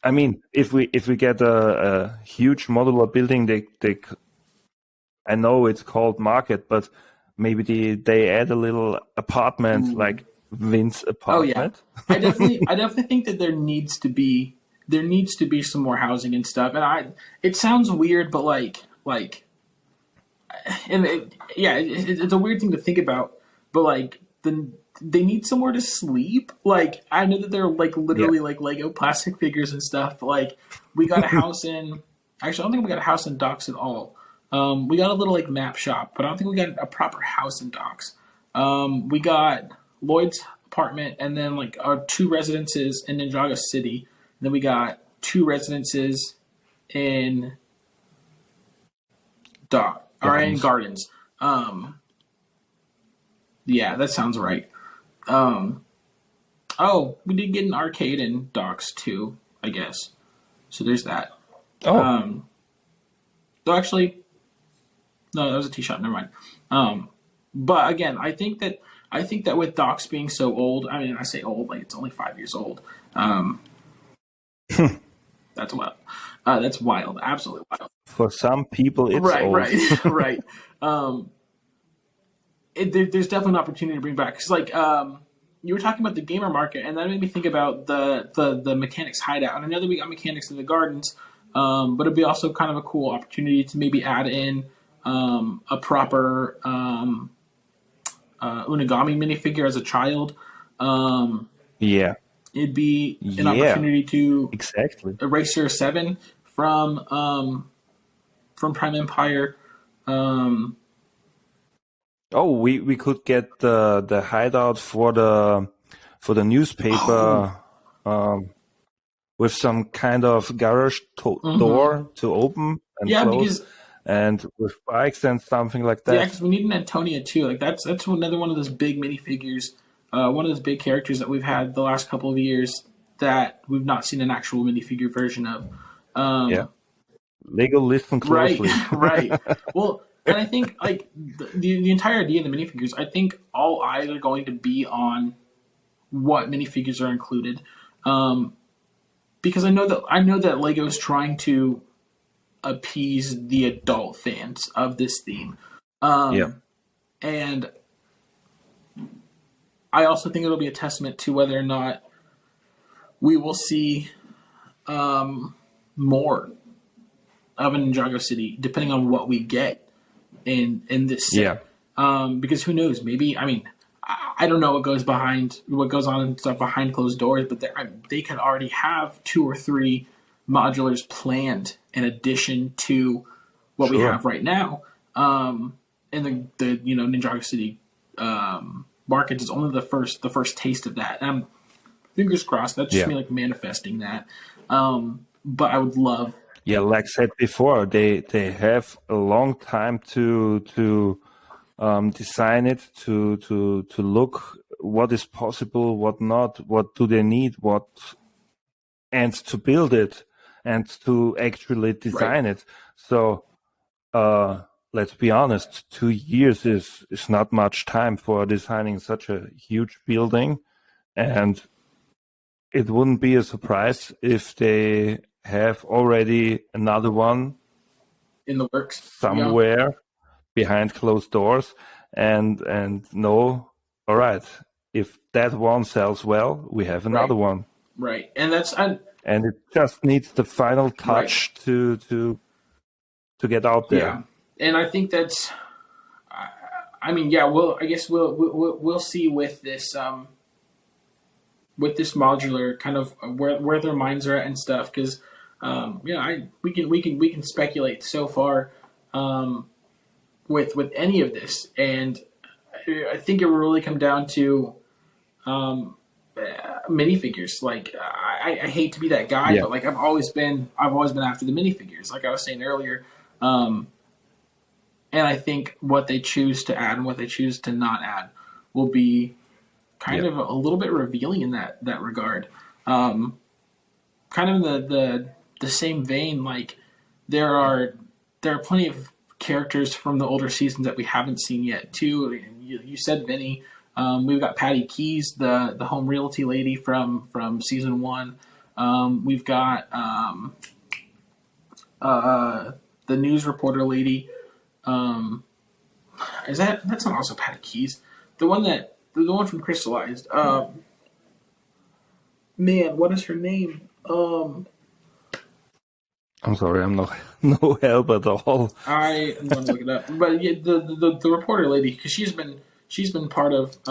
If we get a huge modular building, they I know it's called market, but maybe they add a little apartment like Vince Oh yeah, apartment. I definitely think that there needs to be some more housing and stuff. And it sounds weird, but it's a weird thing to think about. But like they need somewhere to sleep. Like I know that they're like Yeah. literally like Lego plastic figures and stuff. But like we got a house in. Actually, I don't think we got a house in Docks at all. We got a little like map shop, but I don't think we got a proper house in Docks. We got Lloyd's apartment, and then like our 2 residences in Ninjago City. And then we got 2 residences in Gardens. Yeah, that sounds right. Oh, we did get an arcade in Docks too, I guess. So there's that. Oh, Though actually, no, that was a tea shop. Never mind. But again, I think that with Docks being so old, I mean, I say old, like it's only 5 years old. That's wild. That's wild. Absolutely wild. for some people it's Right, old. right, right. There's definitely an opportunity to bring back because, like, you were talking about the gamer market, and that made me think about the mechanics hideout. And I know that we got mechanics in the gardens, but it'd be also kind of a cool opportunity to maybe add in a proper Unagami minifigure as a child. Yeah, It'd be an yeah, opportunity to exactly. Eraser 7 from Prime Empire. Oh, we could get the hideout for the newspaper with some kind of garage door to open and Yeah, close, because and with bikes and something like that. yeah, because we need an Antonia too. Like that's another one of those big minifigures, one of those big characters that we've had the last couple of years that we've not seen an actual minifigure version of. Yeah, Lego, listen Right, closely. right. Well, and I think like the entire idea of the minifigures, I think all eyes are going to be on what minifigures are included, because I know that Lego is trying to appease the adult fans of this theme, Yeah, and I also think it'll be a testament to whether or not we will see more of a Ninjago City, depending on what we get in this set. yeah, Because who knows? Maybe I mean I don't know what goes on and stuff behind closed doors, but they could already have 2 or 3 modulars planned in addition to what we sure. have right now. And the Ninjago City Markets is only the first taste of that. Fingers crossed. That's just Yeah. me like manifesting that. But I would love. Yeah, like I said before, they have a long time to design it, to look what is possible, what not, what do they need, and to build it and to actually design it. So let's be honest, 2 years is not much time for designing such a huge building, and it wouldn't be a surprise if they have already another one In the works. somewhere behind closed doors and know, all right, if that one sells well, we have another one. Right. And And it just needs the final touch to get out there. Yeah. And I think that's I mean, yeah, I guess we'll see with this modular kind of where their minds are at and stuff, because we can speculate so far with any of this, and I think it will really come down to minifigures. Like I hate to be that guy, but like I've always been after the minifigures, like I was saying earlier, and I think what they choose to add and what they choose to not add will be kind of a little bit revealing in that regard. Kind of in the same vein, like there are plenty of characters from the older seasons that we haven't seen yet too. You said Vinny. We've got Patty Keys, the home realty lady from season 1. We've got the news reporter lady. Is that's not also Patty Keys? The one from Crystallized. Man, what is her name? I'm sorry, I'm no help at all. I'm going to look it up. But yeah, the reporter lady, because she's been part of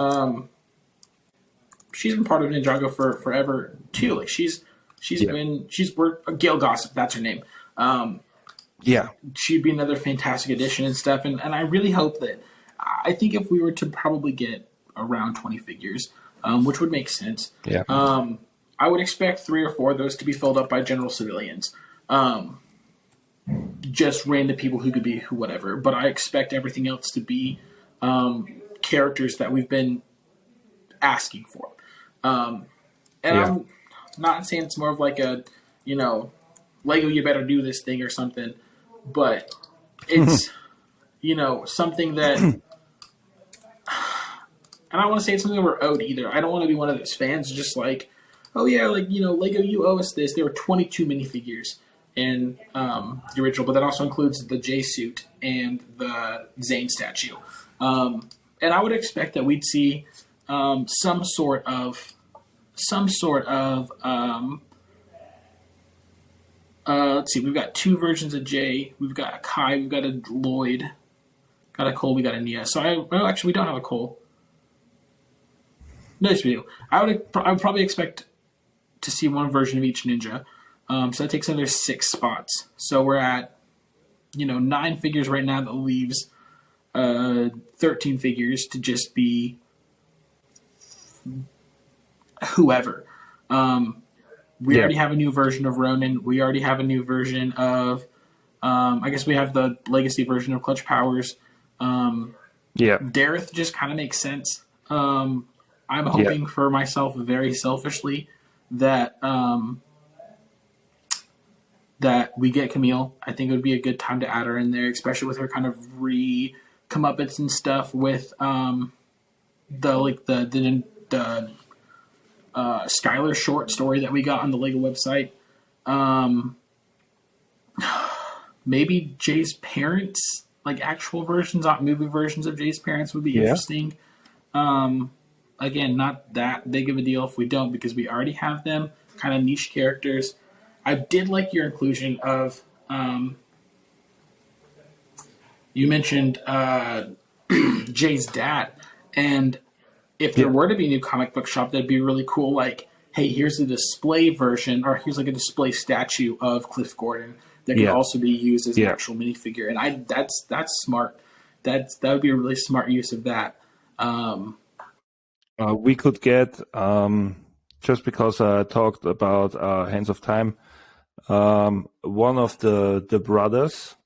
Ninjago for forever too. Like she's worked Gail Gossip, that's her name. Yeah. She'd be another fantastic addition and stuff. And I really hope that I think if we were to probably get around 20 figures, which would make sense. Yeah. I would expect 3 or 4 of those to be filled up by general civilians. Just random people who could be whatever. But I expect everything else to be characters that we've been asking for. And I'm not saying it's more of like a, Lego, you better do this thing or something, but it's, something that, and I don't want to say it's something that we're owed either. I don't want to be one of those fans just like, oh yeah, like, Lego, you owe us this. There were 22 minifigures in the original, but that also includes the J suit and the Zane statue. And I would expect that we'd see some sort of let's see, we've got 2 versions of Jay, we've got a Kai, we've got a Lloyd, got a Cole, we got a Nia. So actually we don't have a Cole. No, yes, we do. I would probably expect to see 1 version of each ninja. So that takes another 6 spots. So we're at 9 figures right now. That leaves 13 figures to just be whoever. We already have a new version of Ronin. We already have a new version of, I guess we have the legacy version of Clutch Powers. Dareth just kind of makes sense. I'm hoping for myself very selfishly that that we get Camille. I think it would be a good time to add her in there, especially with her kind of comeuppance and stuff with the Skylar short story that we got on the Lego website. Maybe Jay's parents, like actual versions, not movie versions of Jay's parents, would be interesting. Again, not that big of a deal if we don't, because we already have them, kind of niche characters. I did like your inclusion of, you mentioned Jay's dad, and if there were to be a new comic book shop, that'd be really cool. Like, hey, here's a display version, or here's like a display statue of Cliff Gordon that can also be used as an actual minifigure. And that's smart. That would be a really smart use of that. We could get, just because I talked about Hands of Time, one of the brothers,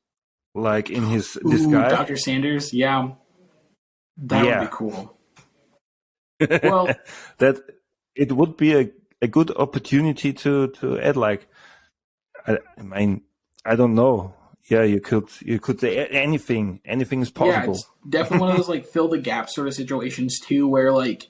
like in his disguise. Dr. Sanders, that would be cool. Well, that it would be a good opportunity to add, like, I mean, I don't know. Yeah, you could say anything. Anything is possible. Yeah, it's definitely one of those like fill the gap sort of situations too, where like,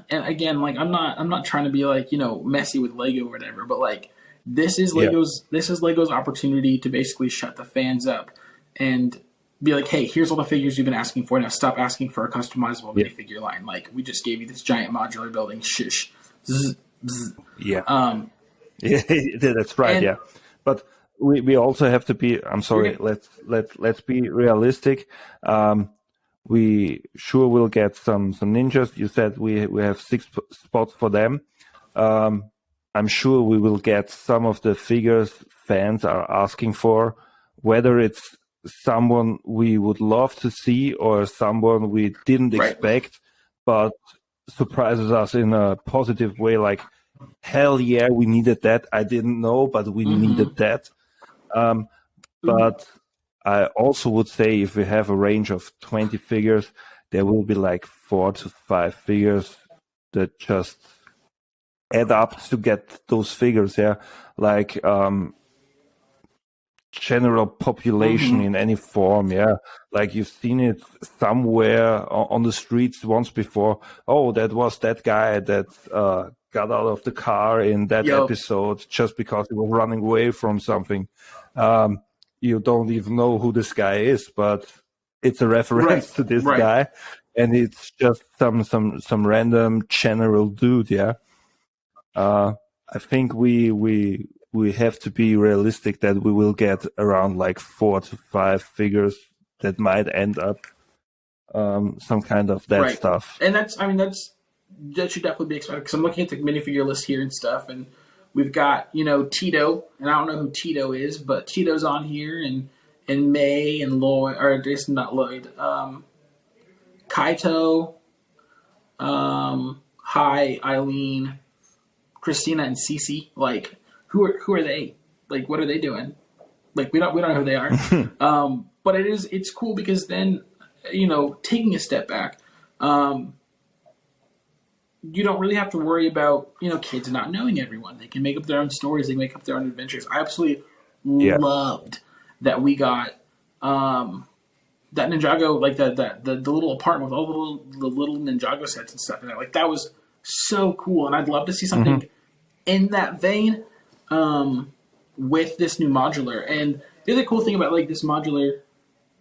and again, like I'm not trying to be like messy with Lego or whatever, but like this is Lego's opportunity to basically shut the fans up and be like, hey, here's all the figures you've been asking for. Now stop asking for a customizable minifigure line. Like we just gave you this giant modular building. Shush. Zzz, zzz. Yeah, that's right. But we also have to be. I'm sorry. Let's be realistic. We sure will get some ninjas. You said we have 6 spots for them. I'm sure we will get some of the figures fans are asking for, whether it's someone we would love to see or someone we didn't expect, but surprises us in a positive way. Like, hell yeah, we needed that. I didn't know, but we needed that. But I also would say if we have a range of 20 figures, there will be like 4 to 5 figures that just add up to get those figures. Like general population in any form. Like you've seen it somewhere on the streets once before. Oh, that was that guy that got out of the car in that episode just because he was running away from something. you don't even know who this guy is, but it's a reference to this guy, and it's just some random general dude. Yeah. I think we have to be realistic that we will get around like 4 to 5 figures that might end up some kind of that stuff. And that should definitely be expected, because I'm looking at the minifigure list here and stuff, and we've got, Tito, and I don't know who Tito is, but Tito's on here, and May and Lloyd, or Jason, not Lloyd, Kaito, Hi, Eileen, Christina, and Cece. Like, who are they? Like, what are they doing? Like, we don't know who they are. But it's cool because then, taking a step back, you don't really have to worry about, kids not knowing everyone. They can make up their own stories. They can make up their own adventures. I absolutely loved that we got that Ninjago, like the little apartment with all the little Ninjago sets and stuff in it. Like, that was so cool. And I'd love to see something in that vein with this new modular. And the other cool thing about like this modular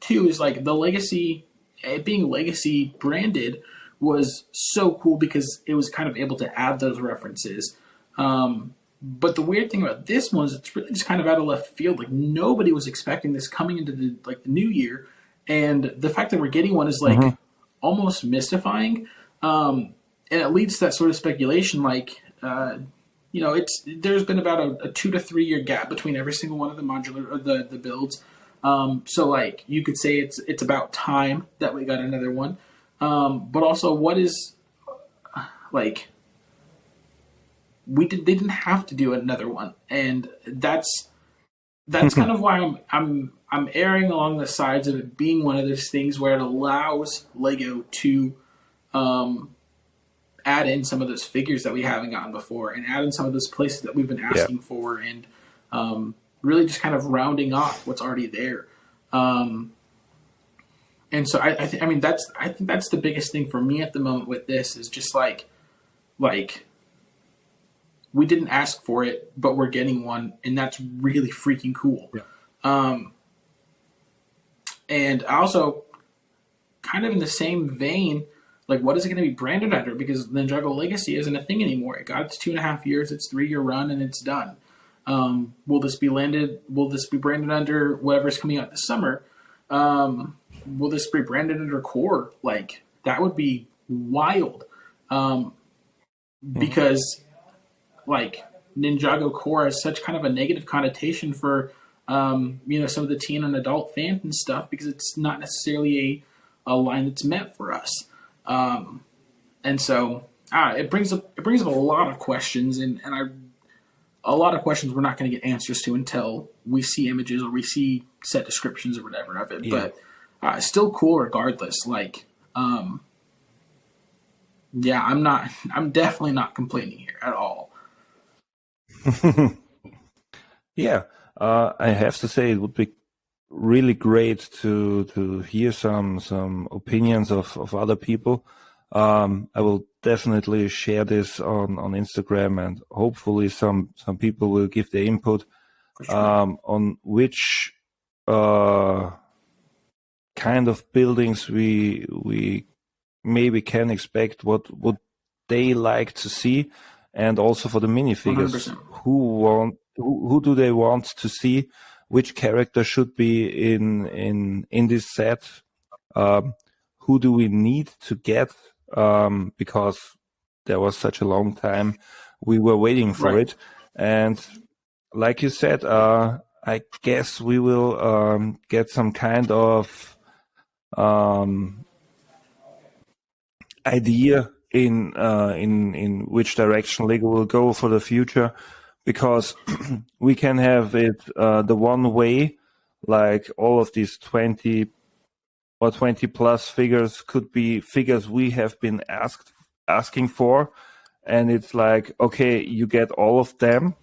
too is like the legacy, it being legacy branded was so cool because it was kind of able to add those references. But the weird thing about this one is it's really just kind of out of left field. Like, nobody was expecting this coming into the new year, and the fact that we're getting one is like almost mystifying. And it leads to that sort of speculation. Like, there's been about a 2 to 3 year gap between every single one of the modular or the builds. So like you could say it's about time that we got another one. But also, what is like? They didn't have to do another one, and that's kind of why I'm erring along the sides of it being one of those things where it allows Lego to add in some of those figures that we haven't gotten before, and add in some of those places that we've been asking for, and really just kind of rounding off what's already there. And so I think that's the biggest thing for me at the moment with this is just like we didn't ask for it, but we're getting one, and that's really freaking cool. Yeah. And also, kind of in the same vein, like, what is it going to be branded under? Because Ninjago Legacy isn't a thing anymore. It got its 2.5 years, its 3-year run, and it's done. Will this be branded under whatever's coming out this summer? Will this be branded under Core? Like, that would be wild. Because, like, Ninjago Core has such kind of a negative connotation for, some of the teen and adult fans and stuff, because it's not necessarily a line that's meant for us. And so it brings up a lot of questions, and a lot of questions we're not going to get answers to until we see images or we see set descriptions or whatever of it. Yeah. But still cool regardless. Like, I'm definitely not complaining here at all. Yeah, I have to say it would be really great to hear some opinions of other people. I will definitely share this on Instagram, and hopefully some people will give their input on which kind of buildings we maybe can expect, what would they like to see, and also for the minifigures, 100%. Who do they want to see? Which character should be in this set? Who do we need to get? Because there was such a long time we were waiting for it. And like you said, I guess we will get some kind of idea in which direction Lego will go for the future. Because we can have it the one way, like all of these 20 or 20 plus figures could be figures we have been asking for, and it's like, okay, you get all of them.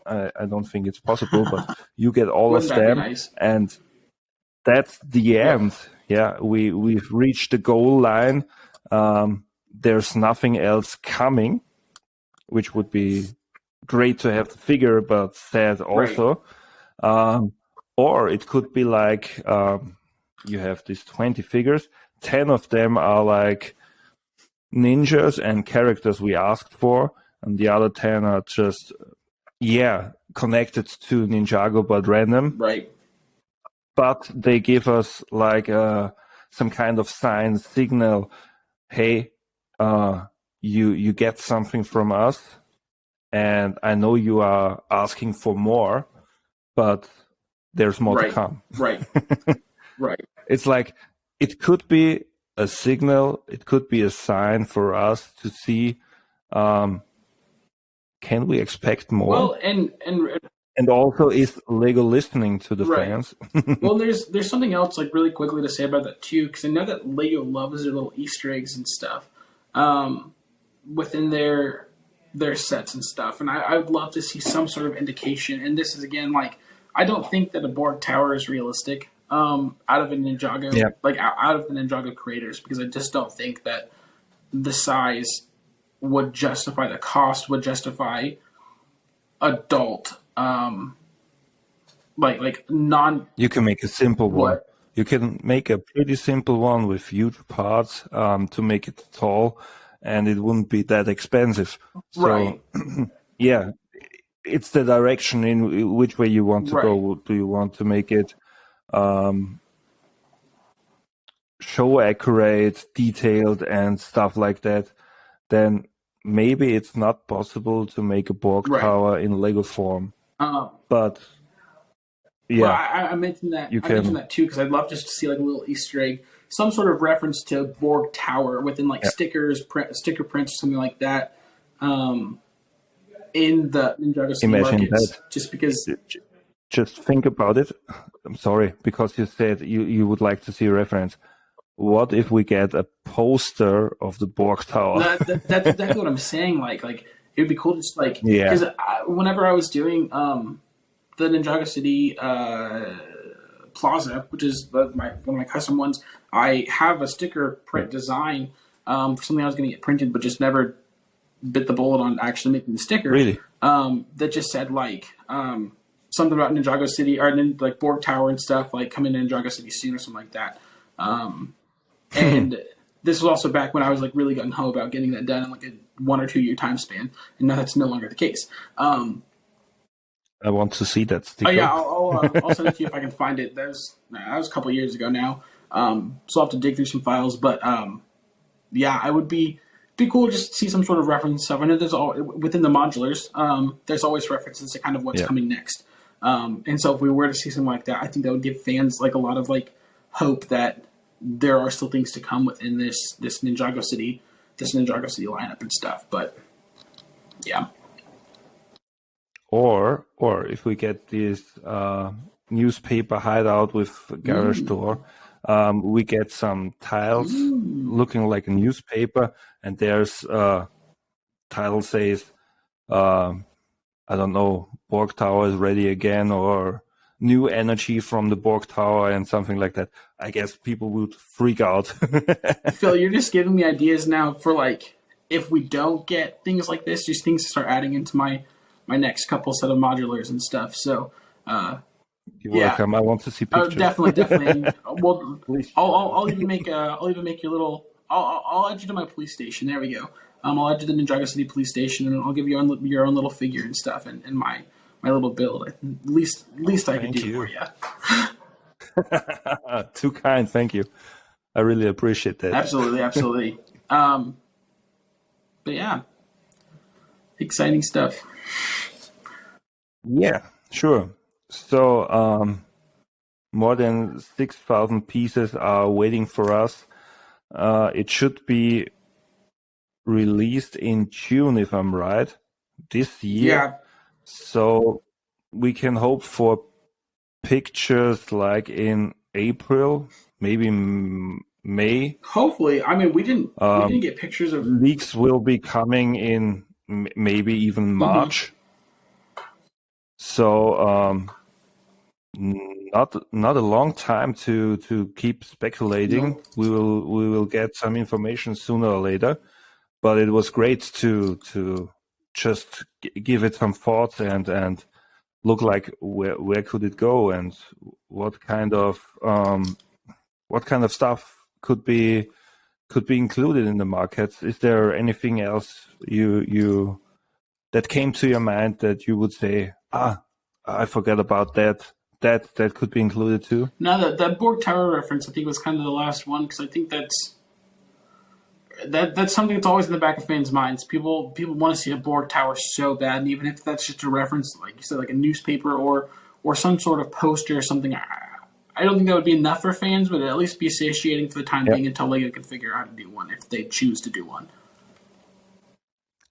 I don't think it's possible, but you get all of them, nice? And that's the end. Yeah, we've reached the goal line. There's nothing else coming, which would be great to have the figure, but sad also. Or it could be like you have these 20 figures, 10 of them are like ninjas and characters we asked for, and the other 10 are just, connected to Ninjago but random. Right. But they give us like some kind of sign, signal, hey, you get something from us, and I know you are asking for more, but there's more to come. Right. Right. It's like, it could be a signal, it could be a sign for us to see, can we expect more? Well, and also, is Lego listening to the fans? Well, there's something else like really quickly to say about that too, because I know that Lego loves their little Easter eggs and stuff within their sets and stuff, and I would love to see some sort of indication. And this is again like, I don't think that a Borg Tower is realistic out of a Ninjago, like out of the Ninjago creators, because I just don't think that the size would justify the cost, would justify adult, like non. You can make a simple one. What? You can make a pretty simple one with huge parts to make it tall, and it wouldn't be that expensive. So, Right. Yeah, it's the direction in which way you want to go. Do you want to make it show accurate, detailed, and stuff like that? Then maybe it's not possible to make a Borg Tower in Lego form. But yeah, well, I mentioned that. I mentioned that too because I'd love just to see like a little Easter egg, some sort of reference to Borg Tower within like stickers, sticker prints, or something like that. In the Ninjago City Markets, that. Just because. Just think about it. I'm sorry, because you said you would like to see a reference. What if we get a poster of the Borg Tower? That's exactly what I'm saying. Like it would be cool, just like because whenever I was doing the Ninjago City Plaza, which is one of my custom ones, I have a sticker print design for something I was going to get printed, but just never bit the bullet on actually making the sticker. Really? That just said like something about Ninjago City or like Borg Tower and stuff, like coming to Ninjago City soon or something like that. And this was also back when I was like really gung ho about getting that done in like a 1 or 2 year time span, and now that's no longer the case. I want to see that sticker. Oh yeah, I'll send it to you if I can find it. That was a couple of years ago now, so I'll have to dig through some files. But yeah, I would be cool just to see some sort of reference stuff. I know there's within the modulars, there's always references to kind of what's coming next. And so if we were to see something like that, I think that would give fans like a lot of like hope that there are still things to come within this Ninjago City lineup and stuff. But yeah. Or if we get this newspaper hideout with garage door, we get some tiles looking like a newspaper, and there's title says, I don't know, Borg Tower is ready again, or new energy from the Borg Tower, and something like that. I guess people would freak out. Phil, you're just giving me ideas now for like, if we don't get things like this, just things to start adding into my next couple set of modulars and stuff. So, you're welcome. I want to see pictures. Definitely. Well, I'll even make your little. I'll add you to my police station. There we go. I'll add you to the Ninjago City police station, and I'll give you your own little figure and stuff, and my little build. At least I can do for you. Too kind. Thank you. I really appreciate that. Absolutely. But yeah, exciting stuff. Yeah, sure. So more than 6,000 pieces are waiting for us. It should be released in June, if I'm right, this year. Yeah. So we can hope for pictures like in April, maybe May. Hopefully. I mean, we didn't get pictures of leaks. Will be coming in maybe even March. So not a long time to keep speculating. We will get some information sooner or later. But it was great to just give it some thought and look like? Where could it go, and what kind of stuff could be included in the markets? Is there anything else you that came to your mind that you would say, I forgot about that could be included too? No, that Borg Tower reference I think was kind of the last one, because I think that's something that's always in the back of fans' minds. People want to see a Borg Tower so bad, and even if that's just a reference, like you said, like a newspaper or some sort of poster or something, I don't think that would be enough for fans, but at least be satiating for the time being until Lego can figure out how to do one, if they choose to do one.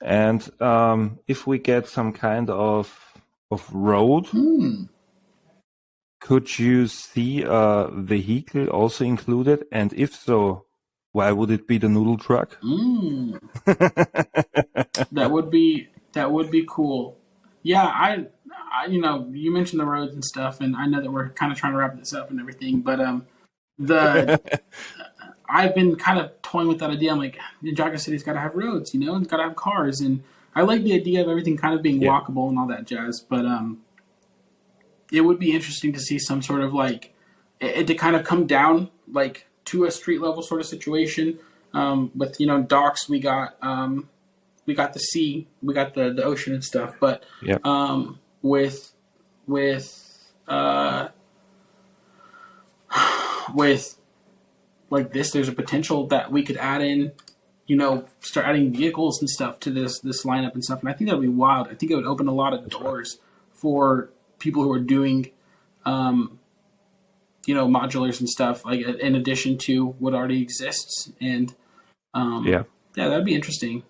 And if we get some kind of road, could you see a vehicle also included? And if so, why would it be the noodle truck? That would be cool. Yeah, I you mentioned the roads and stuff, and I know that we're kind of trying to wrap this up and everything, but I've been kind of toying with that idea. I'm like, Ninjago City's got to have roads, it's got to have cars, and I like the idea of everything kind of being walkable and all that jazz. But it would be interesting to see some sort of like it to kind of come down like to a street level sort of situation. With docks, we got the sea, we got the ocean and stuff. But with like this, there's a potential that we could add in, start adding vehicles and stuff to this lineup and stuff. And I think that would be wild. I think it would open a lot of doors for people who are doing, modulars and stuff, like in addition to what already exists. And that'd be interesting.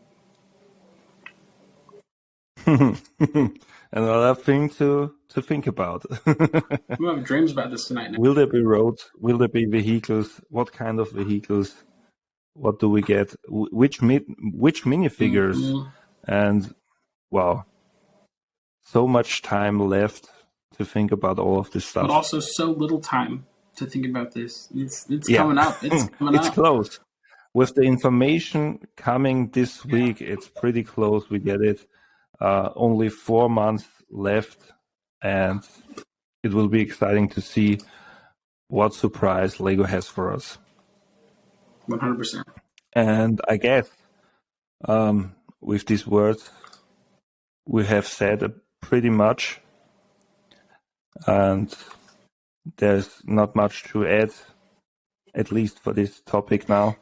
Another thing to think about. I'm having dreams about this tonight. Now. Will there be roads? Will there be vehicles? What kind of vehicles? What do we get? Which minifigures? And wow, so much time left to think about all of this stuff. But also so little time to think about this. It's coming up. It's coming it's up. Close. With the information coming this week, it's pretty close. We get it. Only 4 months left, and it will be exciting to see what surprise Lego has for us. 100%. And I guess with these words, we have said pretty much, and there's not much to add, at least for this topic now.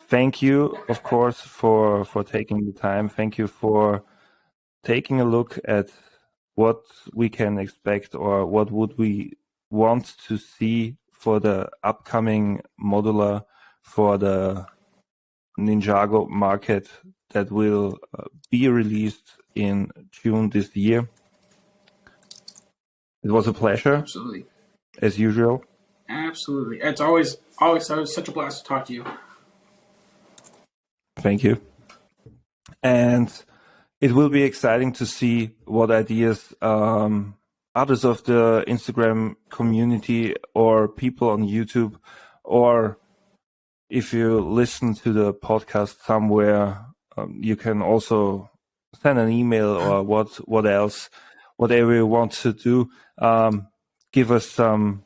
Thank you, of course, for taking the time. Thank you for taking a look at what we can expect, or what would we want to see for the upcoming modular, for the Ninjago market that will be released in June this year. It was a pleasure. Absolutely. As usual. Absolutely. It's always such a blast to talk to you. Thank you. And it will be exciting to see what ideas others of the Instagram community or people on YouTube, or if you listen to the podcast somewhere, you can also send an email or what else, whatever you want to do. Give us some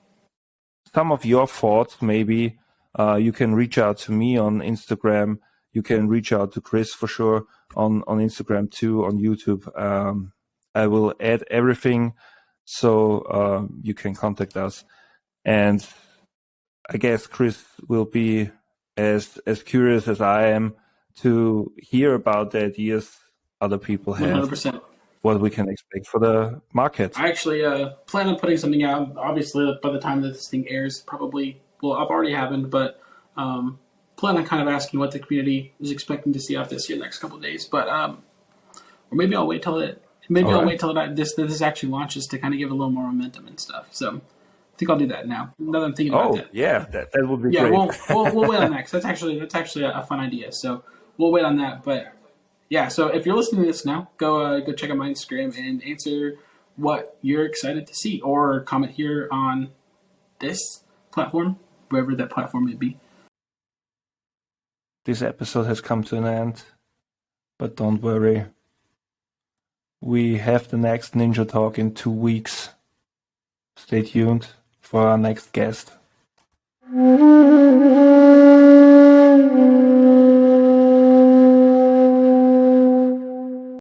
of your thoughts. Maybe you can reach out to me on Instagram. You can reach out to Chris for sure on Instagram too, on YouTube. I will add everything so you can contact us. And I guess Chris will be as curious as I am to hear about the ideas other people have. 100%. What we can expect for the market. I actually plan on putting something out. Obviously, by the time that this thing airs, probably I've already happened, but plan on kind of asking what the community is expecting to see out this year, next couple of days. But or maybe I'll wait till this actually launches to kind of give a little more momentum and stuff. So I think I'll do that now. Now that I'm thinking about that. Yeah, that would be great. Yeah, we'll wait on that, 'cause that's actually a fun idea. So we'll wait on that. But yeah, so if you're listening to this now, go check out my Instagram and answer what you're excited to see, or comment here on this platform, wherever that platform may be. This episode has come to an end, but don't worry. we have the next Ninja Talk in 2 weeks. Stay tuned for our next guest.